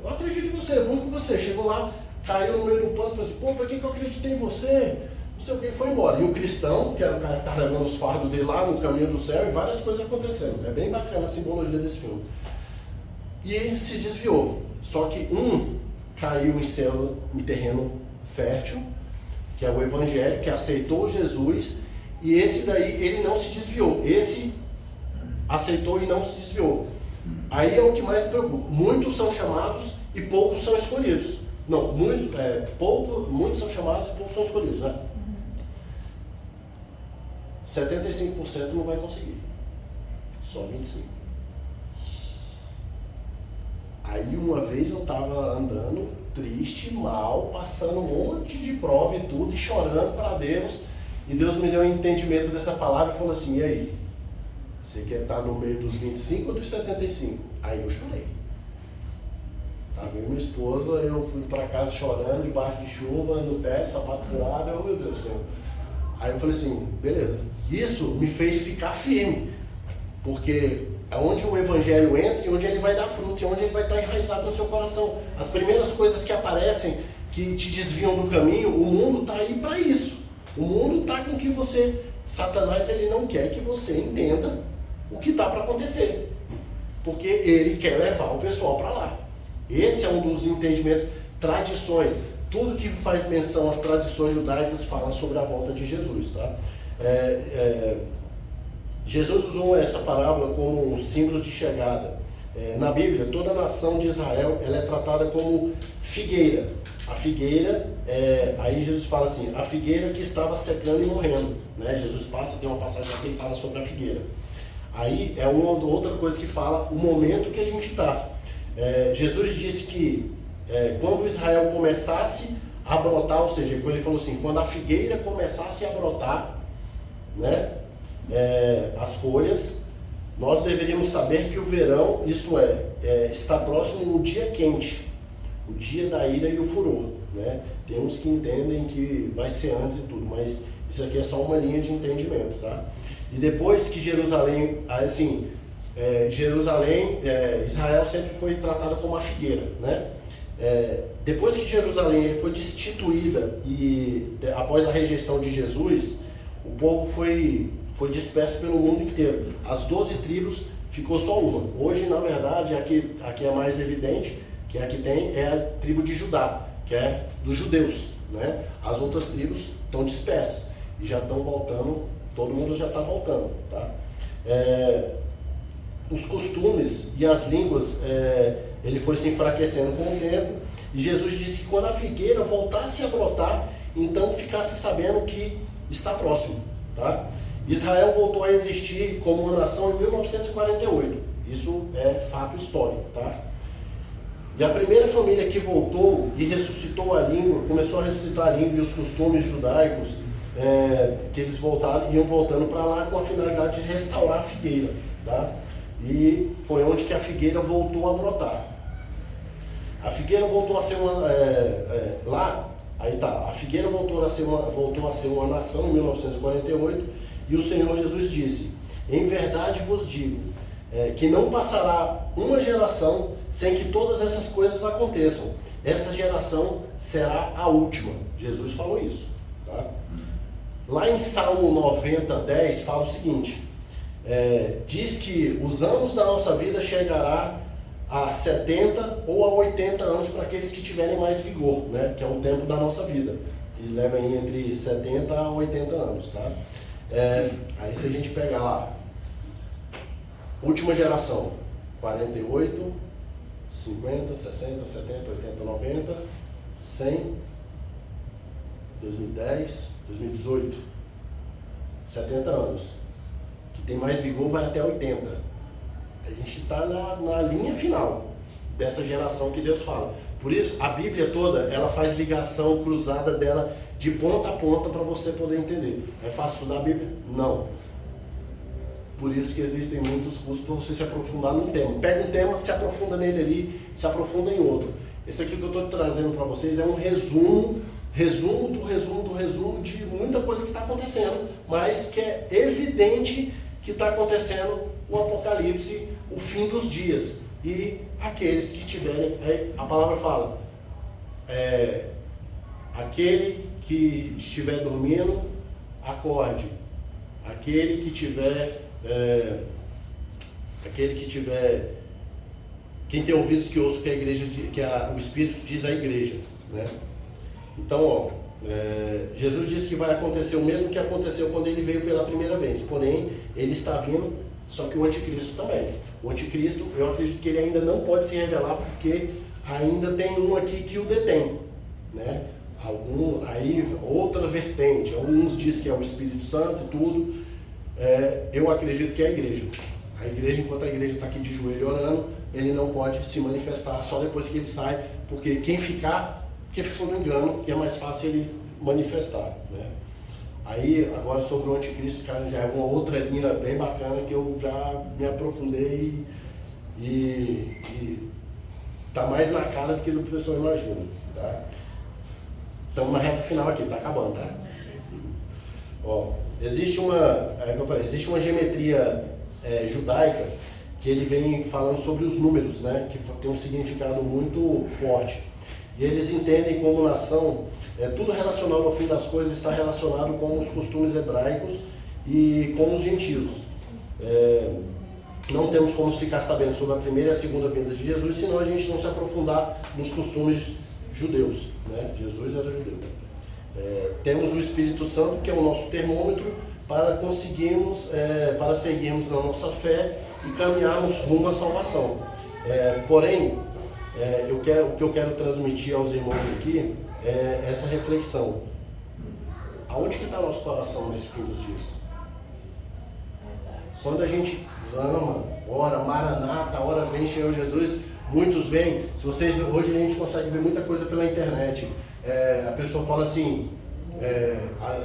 não acredito em você, vamos com você. Chegou lá, caiu no meio do pano, falou assim, pô, pra que eu acreditei em você? Não sei o que, foi embora. E o cristão, que era o cara que estava levando os fardos dele lá no caminho do céu, e várias coisas acontecendo. É bem bacana a simbologia desse filme. E se desviou. Só que um caiu em terreno fértil, que é o evangelho, que aceitou Jesus, e esse daí ele não se desviou. Esse aceitou e não se desviou. Aí é o que mais me preocupa. Muitos são chamados e poucos são escolhidos. Não, muitos são chamados e poucos são escolhidos, né? 75% não vai conseguir. Só 25%. Aí uma vez eu estava andando triste, mal, passando um monte de prova e tudo, e chorando para Deus. E Deus me deu um entendimento dessa palavra e falou assim, e aí? Você quer estar no meio dos 25 ou dos 75? Aí eu chorei. Tava eu e minha esposa, eu fui para casa chorando, debaixo de chuva, no pé, sapato furado, oh meu Deus do céu. Aí eu falei assim, beleza. Isso me fez ficar firme, porque é onde o evangelho entra e onde ele vai dar fruto, e onde ele vai estar enraizado no seu coração. As primeiras coisas que aparecem, que te desviam do caminho, o mundo está aí para isso. O mundo está com que você... Satanás, ele não quer que você entenda o que está para acontecer, porque ele quer levar o pessoal para lá. Esse é um dos entendimentos, tradições. Tudo que faz menção às tradições judaicas fala sobre a volta de Jesus, tá? Jesus usou essa parábola como um símbolo de chegada. Na Bíblia, toda a nação de Israel ela é tratada como figueira. A figueira, aí Jesus fala assim, a figueira que estava secando e morrendo, né? Jesus passa, tem uma passagem aqui que fala sobre a figueira. Aí é uma outra coisa que fala o momento que a gente está. Jesus disse que quando Israel começasse a brotar, ou seja, quando ele falou assim, quando a figueira começasse a brotar, né, as folhas, nós deveríamos saber que o verão, isto está próximo no dia quente, o dia da ira e o furor, né? Tem uns que entendem que vai ser antes e tudo, mas isso aqui é só uma linha de entendimento, tá? E depois que Jerusalém, assim, Israel sempre foi tratada como a figueira, né? Depois que Jerusalém foi destituída e após a rejeição de Jesus, o povo foi disperso pelo mundo inteiro. As 12 tribos ficou só uma. Hoje, na verdade, aqui é mais evidente, que aqui é a tribo de Judá, que é dos judeus, né? As outras tribos estão dispersas e já estão voltando, todo mundo já está voltando, tá? Os costumes e as línguas, ele foi se enfraquecendo com o tempo, e Jesus disse que quando a figueira voltasse a brotar, então ficasse sabendo que está próximo. tá? Israel voltou a existir como uma nação em 1948. Isso é fato histórico, tá? E a primeira família que voltou e ressuscitou a língua, começou a ressuscitar a língua e os costumes judaicos, que eles iam voltando para lá com a finalidade de restaurar a figueira, tá? E foi onde que a figueira voltou a brotar. A figueira voltou a ser a figueira voltou a ser uma nação em 1948, e o Senhor Jesus disse: em verdade vos digo, que não passará uma geração sem que todas essas coisas aconteçam. Essa geração será a última. Jesus falou isso, tá? Lá em Salmo 90:10 fala o seguinte, diz que os anos da nossa vida chegará a 70 ou a 80 anos para aqueles que tiverem mais vigor, né? Que é o tempo da nossa vida, que leva aí entre 70 a 80 anos, tá? Aí se a gente pegar lá, última geração, 48, 50, 60, 70, 80, 90, 100, 2010, 2018, 70 anos. Que tem mais vigor vai até 80. A gente está na linha final dessa geração que Deus fala. Por isso, a Bíblia toda, ela faz ligação cruzada dela de ponta a ponta para você poder entender. É fácil estudar a Bíblia? Não. Por isso que existem muitos cursos para você se aprofundar num tema. Pega um tema, se aprofunda nele ali, se aprofunda em outro. Esse aqui que eu estou trazendo para vocês é um resumo de muita coisa que está acontecendo, mas que é evidente que está acontecendo o Apocalipse, o fim dos dias. E aqueles que tiverem, a palavra fala, aquele que estiver dormindo, acorde. Aquele que tiver, quem tem ouvidos que ouça o que a igreja, o Espírito diz à igreja, né? Então, Jesus disse que vai acontecer o mesmo que aconteceu quando ele veio pela primeira vez, porém, ele está vindo, só que o anticristo também. O anticristo, eu acredito que ele ainda não pode se revelar, porque ainda tem um aqui que o detém, né? Aí outra vertente, alguns dizem que é o Espírito Santo e tudo, eu acredito que é a igreja. A igreja, enquanto a igreja está aqui de joelho orando, ele não pode se manifestar só depois que ele sai, porque quem ficar, porque ficou no engano, e é mais fácil ele manifestar, né? Aí, agora sobre o anticristo, cara, já é uma outra linha bem bacana que eu já me aprofundei e tá mais na cara do que o pessoal imagina, tá? Estamos na reta final aqui, tá acabando, tá? Ó, existe uma geometria judaica que ele vem falando sobre os números, né? Que tem um significado muito forte. E eles entendem como nação, tudo relacionado ao fim das coisas está relacionado com os costumes hebraicos e com os gentios. Não temos como ficar sabendo sobre a primeira e a segunda vinda de Jesus, senão a gente não se aprofundar nos costumes judeus, né? Jesus era judeu. Temos o Espírito Santo, que é o nosso termômetro, para conseguirmos, para seguirmos na nossa fé e caminharmos rumo à salvação. Porém, o que eu quero transmitir aos irmãos aqui é essa reflexão. Aonde que está nosso coração nesse fim dos dias? Quando a gente clama, ora, Maranata, ora vem Senhor Jesus, muitos vêm. Hoje a gente consegue ver muita coisa pela internet. A pessoa fala assim,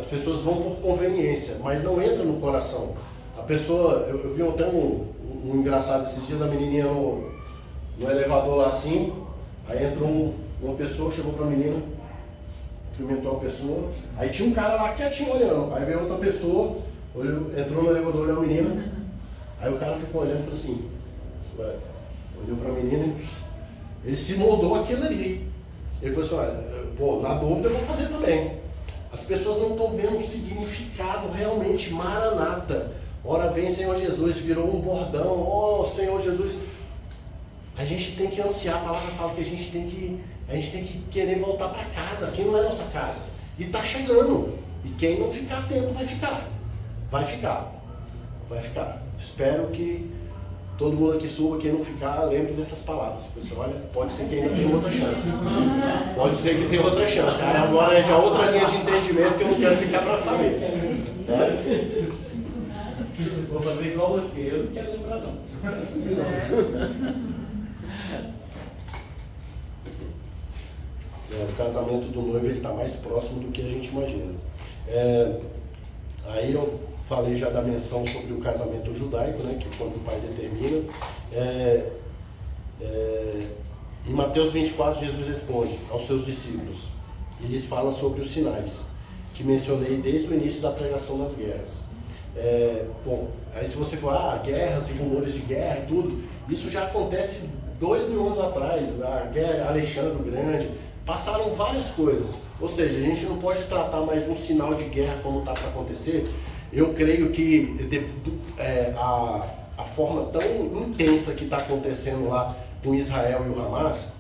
as pessoas vão por conveniência, mas não entra no coração. A pessoa, eu vi até um engraçado esses dias, a menininha no elevador lá assim, aí entrou uma pessoa, chegou pra menina, cumprimentou a pessoa, aí tinha um cara lá quietinho olhando, aí veio outra pessoa, entrou no elevador, olhou a menina, aí o cara ficou olhando e falou assim, olhou pra menina, ele se moldou aquilo ali. Ele falou assim, na dúvida eu vou fazer também. As pessoas não estão vendo o significado realmente, Maranata. Ora vem Senhor Jesus, virou um bordão, Senhor Jesus. A gente tem que ansiar, a palavra fala que a gente tem que querer voltar para casa, aqui não é nossa casa. E está chegando. E quem não ficar atento vai ficar. Vai ficar. Espero que todo mundo aqui suba, quem não ficar, lembre dessas palavras. Pessoal, olha, pode ser que ainda tenha outra chance. Pode ser que tenha outra chance. Aí agora é já outra linha de entendimento que eu não quero ficar para saber. Né? Vou fazer igual você, eu não quero lembrar não. O casamento do noivo está mais próximo do que a gente imagina. Aí eu falei já da menção sobre o casamento judaico, né, que quando o pai determina. Em Mateus 24, Jesus responde aos seus discípulos e lhes fala sobre os sinais que mencionei desde o início da pregação das guerras. Bom, aí se você for, guerras e rumores de guerra e tudo, isso já acontece 2000 anos atrás, a guerra Alexandre o Grande, passaram várias coisas, ou seja, a gente não pode tratar mais um sinal de guerra como está para acontecer. Eu creio que a forma tão intensa que está acontecendo lá com Israel e o Hamas,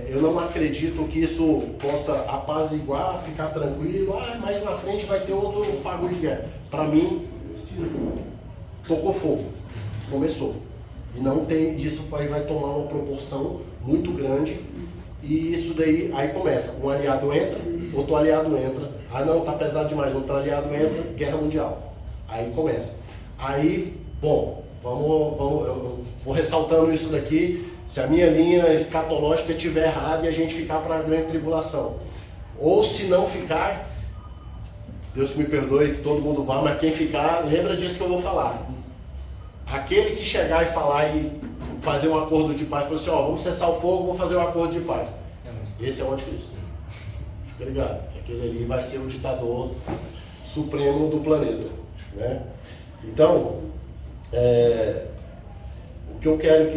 eu não acredito que isso possa apaziguar, ficar tranquilo, mais na frente vai ter outro fagulho de guerra. Para mim, tocou fogo, começou. E não tem, isso aí vai tomar uma proporção muito grande, e isso daí, aí começa, um aliado entra, outro aliado entra, não, tá pesado demais, outro aliado entra, guerra mundial. Aí começa. Aí, bom, eu vou ressaltando isso daqui, se a minha linha escatológica estiver errada e a gente ficar para a grande tribulação. Ou se não ficar, Deus me perdoe que todo mundo vá, mas quem ficar, lembra disso que eu vou falar. Aquele que chegar e falar e fazer um acordo de paz, falar assim, vamos cessar o fogo, vamos fazer um acordo de paz. Esse é o anticristo. Fica ligado. Aquele ali vai ser o ditador supremo do planeta. Né? Então, o que eu quero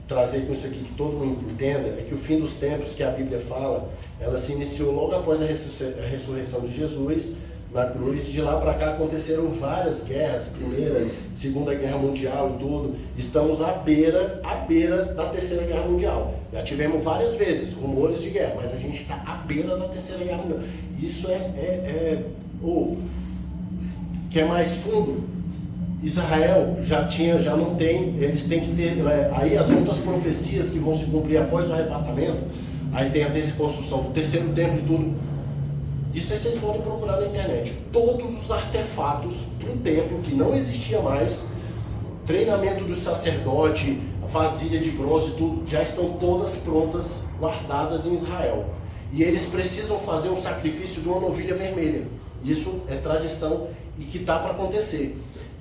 trazer com isso aqui, que todo mundo entenda, é que o fim dos tempos que a Bíblia fala, ela se iniciou logo após a ressurreição de Jesus na cruz. De lá para cá aconteceram várias guerras, Primeira, Segunda Guerra Mundial e tudo. Estamos à beira da Terceira Guerra Mundial. Já tivemos várias vezes rumores de guerra, mas a gente está à beira da Terceira Guerra Mundial. Isso que é mais fundo. Israel já não tem, eles têm que ter, aí as outras profecias que vão se cumprir após o arrebatamento, aí tem a desconstrução do terceiro templo e tudo. Isso aí vocês podem procurar na internet. Todos os artefatos para o templo, que não existia mais, treinamento do sacerdote, vasilha de bronze e tudo, já estão todas prontas, guardadas em Israel. E eles precisam fazer um sacrifício de uma novilha vermelha. Isso é tradição e que está para acontecer.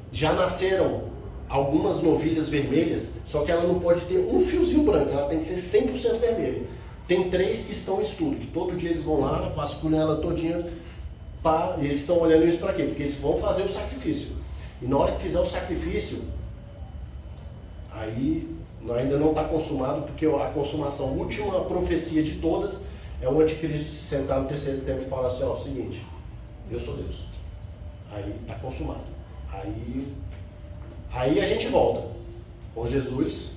Já nasceram algumas novilhas vermelhas, só que ela não pode ter um fiozinho branco, ela tem que ser 100% vermelha. Tem 3 que estão em estudo, que todo dia eles vão lá, vasculham ela todinha, e eles estão olhando isso para quê? Porque eles vão fazer o sacrifício. E na hora que fizer o sacrifício, aí ainda não está consumado, porque a consumação, a última profecia de todas, é o anticristo sentar no terceiro templo e falar assim, seguinte, eu sou Deus. Aí está consumado. Aí a gente volta com Jesus,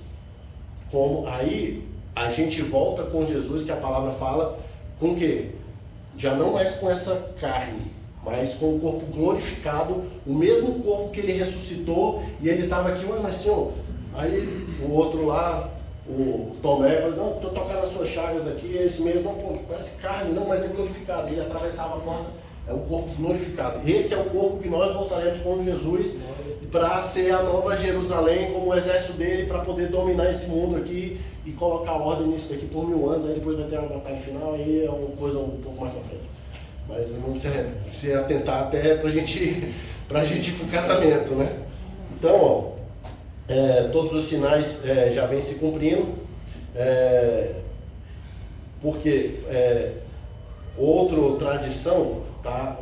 aí a gente volta com Jesus, que a palavra fala, com o quê? Já não mais com essa carne, mas com o corpo glorificado, o mesmo corpo que ele ressuscitou, e ele estava aqui, mas senhor, aí o outro lá, o Tomé, falou, não, estou tocando as suas chagas aqui, é esse mesmo, não, parece carne, não, mas é glorificado. Ele atravessava a porta, é o corpo glorificado. Esse é o corpo que nós voltaremos com Jesus, para ser a nova Jerusalém, como o exército dele, para poder dominar esse mundo aqui e colocar ordem nisso daqui por 1000 anos, aí depois vai ter a batalha final, aí é uma coisa um pouco mais pra frente. Mas vamos se atentar até pra gente ir pro casamento, né? Então, todos os sinais já vêm se cumprindo, porque outra tradição, tá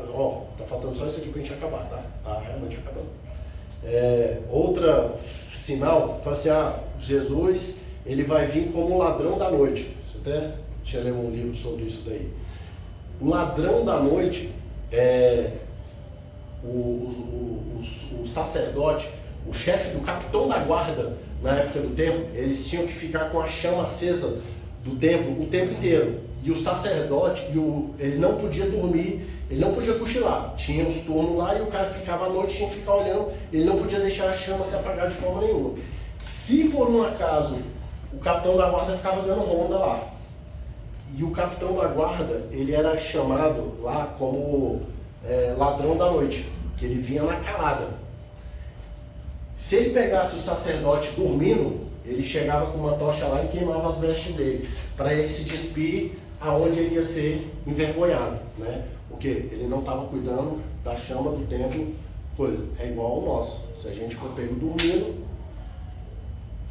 faltando só isso aqui pra gente acabar, tá? Tá realmente acabando. Outra sinal, fala assim, Jesus, ele vai vir como ladrão da noite. Você até tinha lido um livro sobre isso daí. O ladrão da noite o sacerdote, o chefe do capitão da guarda na época do templo, eles tinham que ficar com a chama acesa do templo o tempo inteiro. E o sacerdote, ele não podia dormir, ele não podia cochilar. Tinha os turnos lá e o cara que ficava à noite tinha que ficar olhando, ele não podia deixar a chama se apagar de forma nenhuma. Se por um acaso o capitão da guarda ficava dando ronda lá, e o capitão da guarda, ele era chamado lá como ladrão da noite, que ele vinha na calada. Se ele pegasse o sacerdote dormindo, ele chegava com uma tocha lá e queimava as vestes dele, para ele se despir aonde ele ia ser envergonhado, né? Porque ele não estava cuidando da chama do templo, coisa. É igual ao nosso. Se a gente for pego dormindo,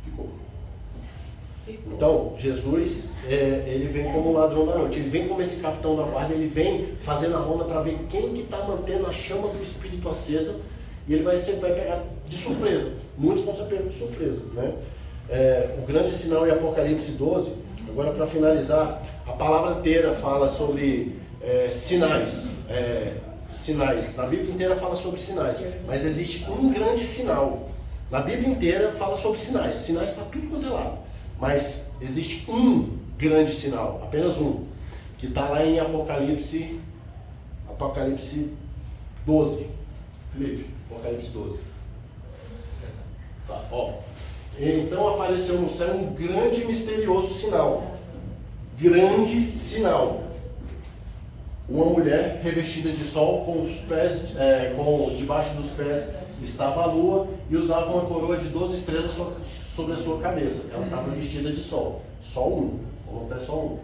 ficou. Então, Jesus, ele vem como ladrão da noite, ele vem como esse capitão da guarda, ele vem fazendo a ronda para ver quem que está mantendo a chama do Espírito acesa, e ele sempre vai pegar de surpresa. Muitos vão ser pegos de surpresa, né? O grande sinal em Apocalipse 12, agora para finalizar, a palavra inteira fala sobre sinais. Sinais. Na Bíblia inteira fala sobre sinais, mas existe um grande sinal. Na Bíblia inteira fala sobre sinais, sinais para tudo quanto é lado. Mas existe um grande sinal, apenas um, que está lá em Apocalipse 12. Felipe, Apocalipse 12. Tá, ó. Então apareceu no céu um grande e misterioso sinal. Grande sinal. Uma mulher revestida de sol, com os pés, debaixo dos pés estava a lua, e usava uma coroa de 12 estrelas sobre a sua cabeça. Ela estava vestida de sol. Sol 1. Vamos até sol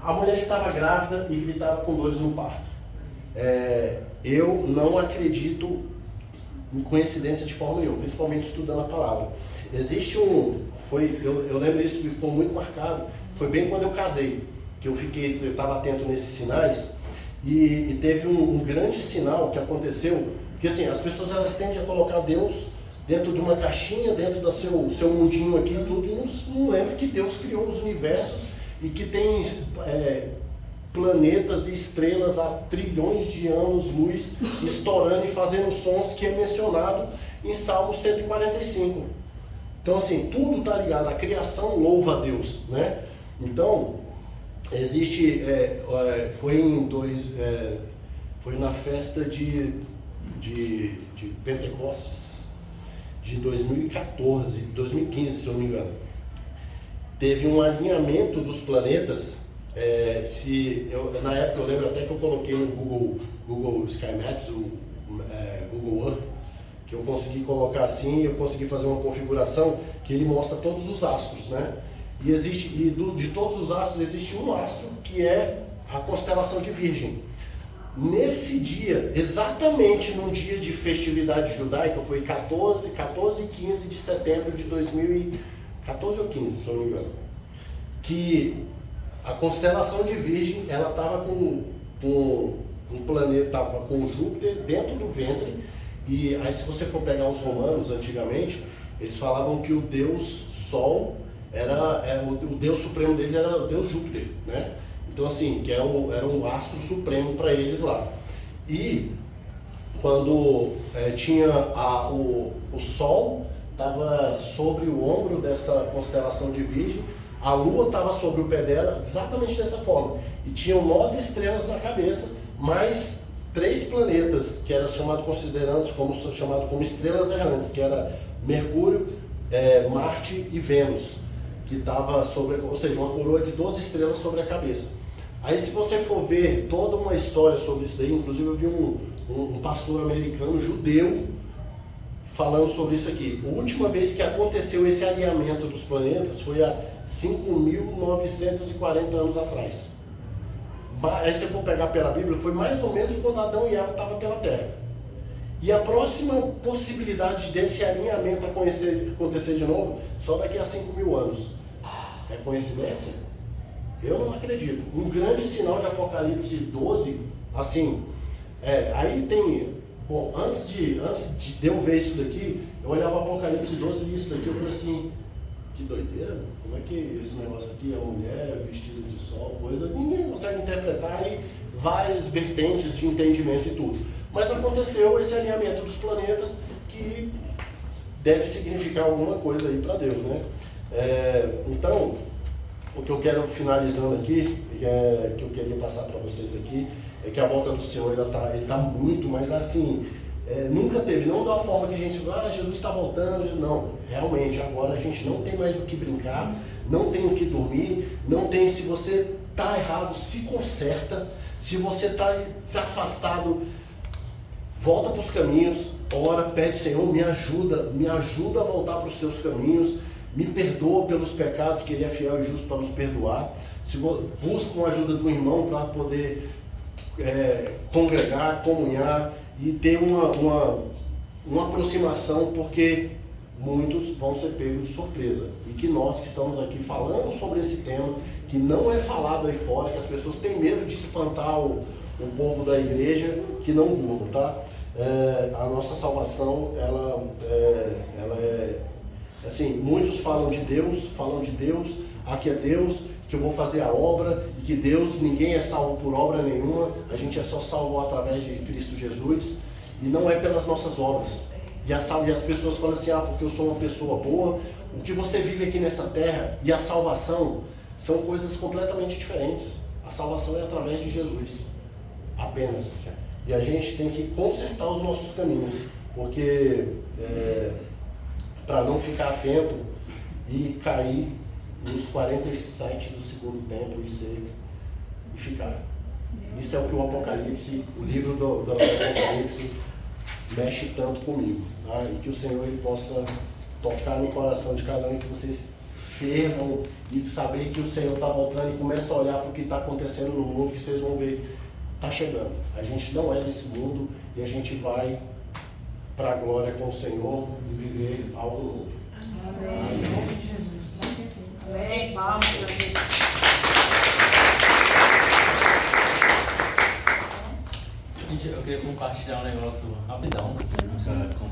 1. A mulher estava grávida e gritava com dores no parto. Eu não acredito em coincidência de forma nenhuma, principalmente estudando a palavra. Existe eu lembro isso, ficou muito marcado, foi bem quando eu casei, que eu estava atento nesses sinais, e teve um grande sinal que aconteceu, porque assim, as pessoas elas tendem a colocar Deus dentro de uma caixinha, dentro do seu mundinho aqui e tudo, e não lembra que Deus criou os universos e que tem planetas e estrelas há trilhões de anos-luz estourando e fazendo sons, que é mencionado em Salmo 145. Então assim, tudo está ligado, a criação louva a Deus, né? Então, existe, foi na festa de Pentecostes de 2015, se eu não me engano. Teve um alinhamento dos planetas. Na época eu lembro até que eu coloquei no Google Sky Maps, Google Earth, que eu consegui colocar assim, eu consegui fazer uma configuração que ele mostra todos os astros, né? E de todos os astros existe um astro que é a constelação de Virgem. Nesse dia, exatamente num dia de festividade judaica, foi 14 e 15 de setembro de 2014 ou 15, se eu não me engano, que a constelação de Virgem, ela estava com um planeta, estava com Júpiter dentro do ventre, e aí se você for pegar os romanos antigamente, eles falavam que o deus Sol o deus supremo deles era o deus Júpiter, né? Então assim, que era um astro supremo para eles lá. E quando tinha o Sol estava sobre o ombro dessa constelação de Virgem, a Lua estava sobre o pé dela, exatamente dessa forma. E tinham 9 estrelas na cabeça, mais 3 planetas, que eram chamados como estrelas errantes, que era Mercúrio, Marte e Vênus, que estava ou seja, uma coroa de 12 estrelas sobre a cabeça. Aí se você for ver toda uma história sobre isso daí, inclusive eu vi um pastor americano, judeu, falando sobre isso aqui. A última vez que aconteceu esse alinhamento dos planetas foi há 5.940 anos atrás. Aí se eu for pegar pela Bíblia, foi mais ou menos quando Adão e Eva estavam pela Terra. E a próxima possibilidade desse alinhamento acontecer de novo, só daqui a 5.000 anos. É coincidência? Eu não acredito. Um grande sinal de Apocalipse 12, assim, aí tem... Bom, antes de eu ver isso daqui, eu olhava Apocalipse 12 e li isso daqui, eu falei assim, que doideira, né? Como é que esse negócio aqui é uma mulher vestida de sol, coisa, ninguém consegue interpretar, aí várias vertentes de entendimento e tudo. Mas aconteceu esse alinhamento dos planetas que deve significar alguma coisa aí para Deus, né? Então, o que eu quero finalizando aqui, que eu queria passar para vocês aqui, é que a volta do Senhor ele tá muito, mas assim, nunca teve, não da forma que a gente fala, Jesus está voltando, Jesus, não, realmente, agora a gente não tem mais o que brincar, não tem o que dormir, não tem, se você está errado, se conserta, se você está se afastado, volta para os caminhos, ora, pede, Senhor, me ajuda a voltar para os teus caminhos, me perdoa pelos pecados, que Ele é fiel e justo para nos perdoar. Se busca a ajuda do irmão para poder congregar, comunhar e ter uma aproximação, porque muitos vão ser pegos de surpresa. E que nós que estamos aqui falando sobre esse tema, que não é falado aí fora, que as pessoas têm medo de espantar o povo da igreja, que não durmam, tá? A nossa salvação, ela é assim, muitos falam de Deus, aqui é Deus, que eu vou fazer a obra, e que Deus, ninguém é salvo por obra nenhuma, a gente é só salvo através de Cristo Jesus, e não é pelas nossas obras. E as pessoas falam assim, porque eu sou uma pessoa boa. O que você vive aqui nessa terra e a salvação são coisas completamente diferentes. A salvação é através de Jesus, apenas. E a gente tem que consertar os nossos caminhos, porque para não ficar atento e cair nos 47 do segundo tempo e ficar. Isso é o que o Apocalipse, o livro do Apocalipse mexe tanto comigo, tá? E que o Senhor ele possa tocar no coração de cada um, que vocês fervam e saber que o Senhor está voltando e começa a olhar para o que está acontecendo no mundo, que vocês vão ver, está chegando. A gente não é desse mundo e a gente vai para a glória com o Senhor e viver algo novo. Amém. Em nome de Jesus. Amém. Palmas para Deus. Gente, eu queria compartilhar um negócio rapidão. Nunca compartilhei.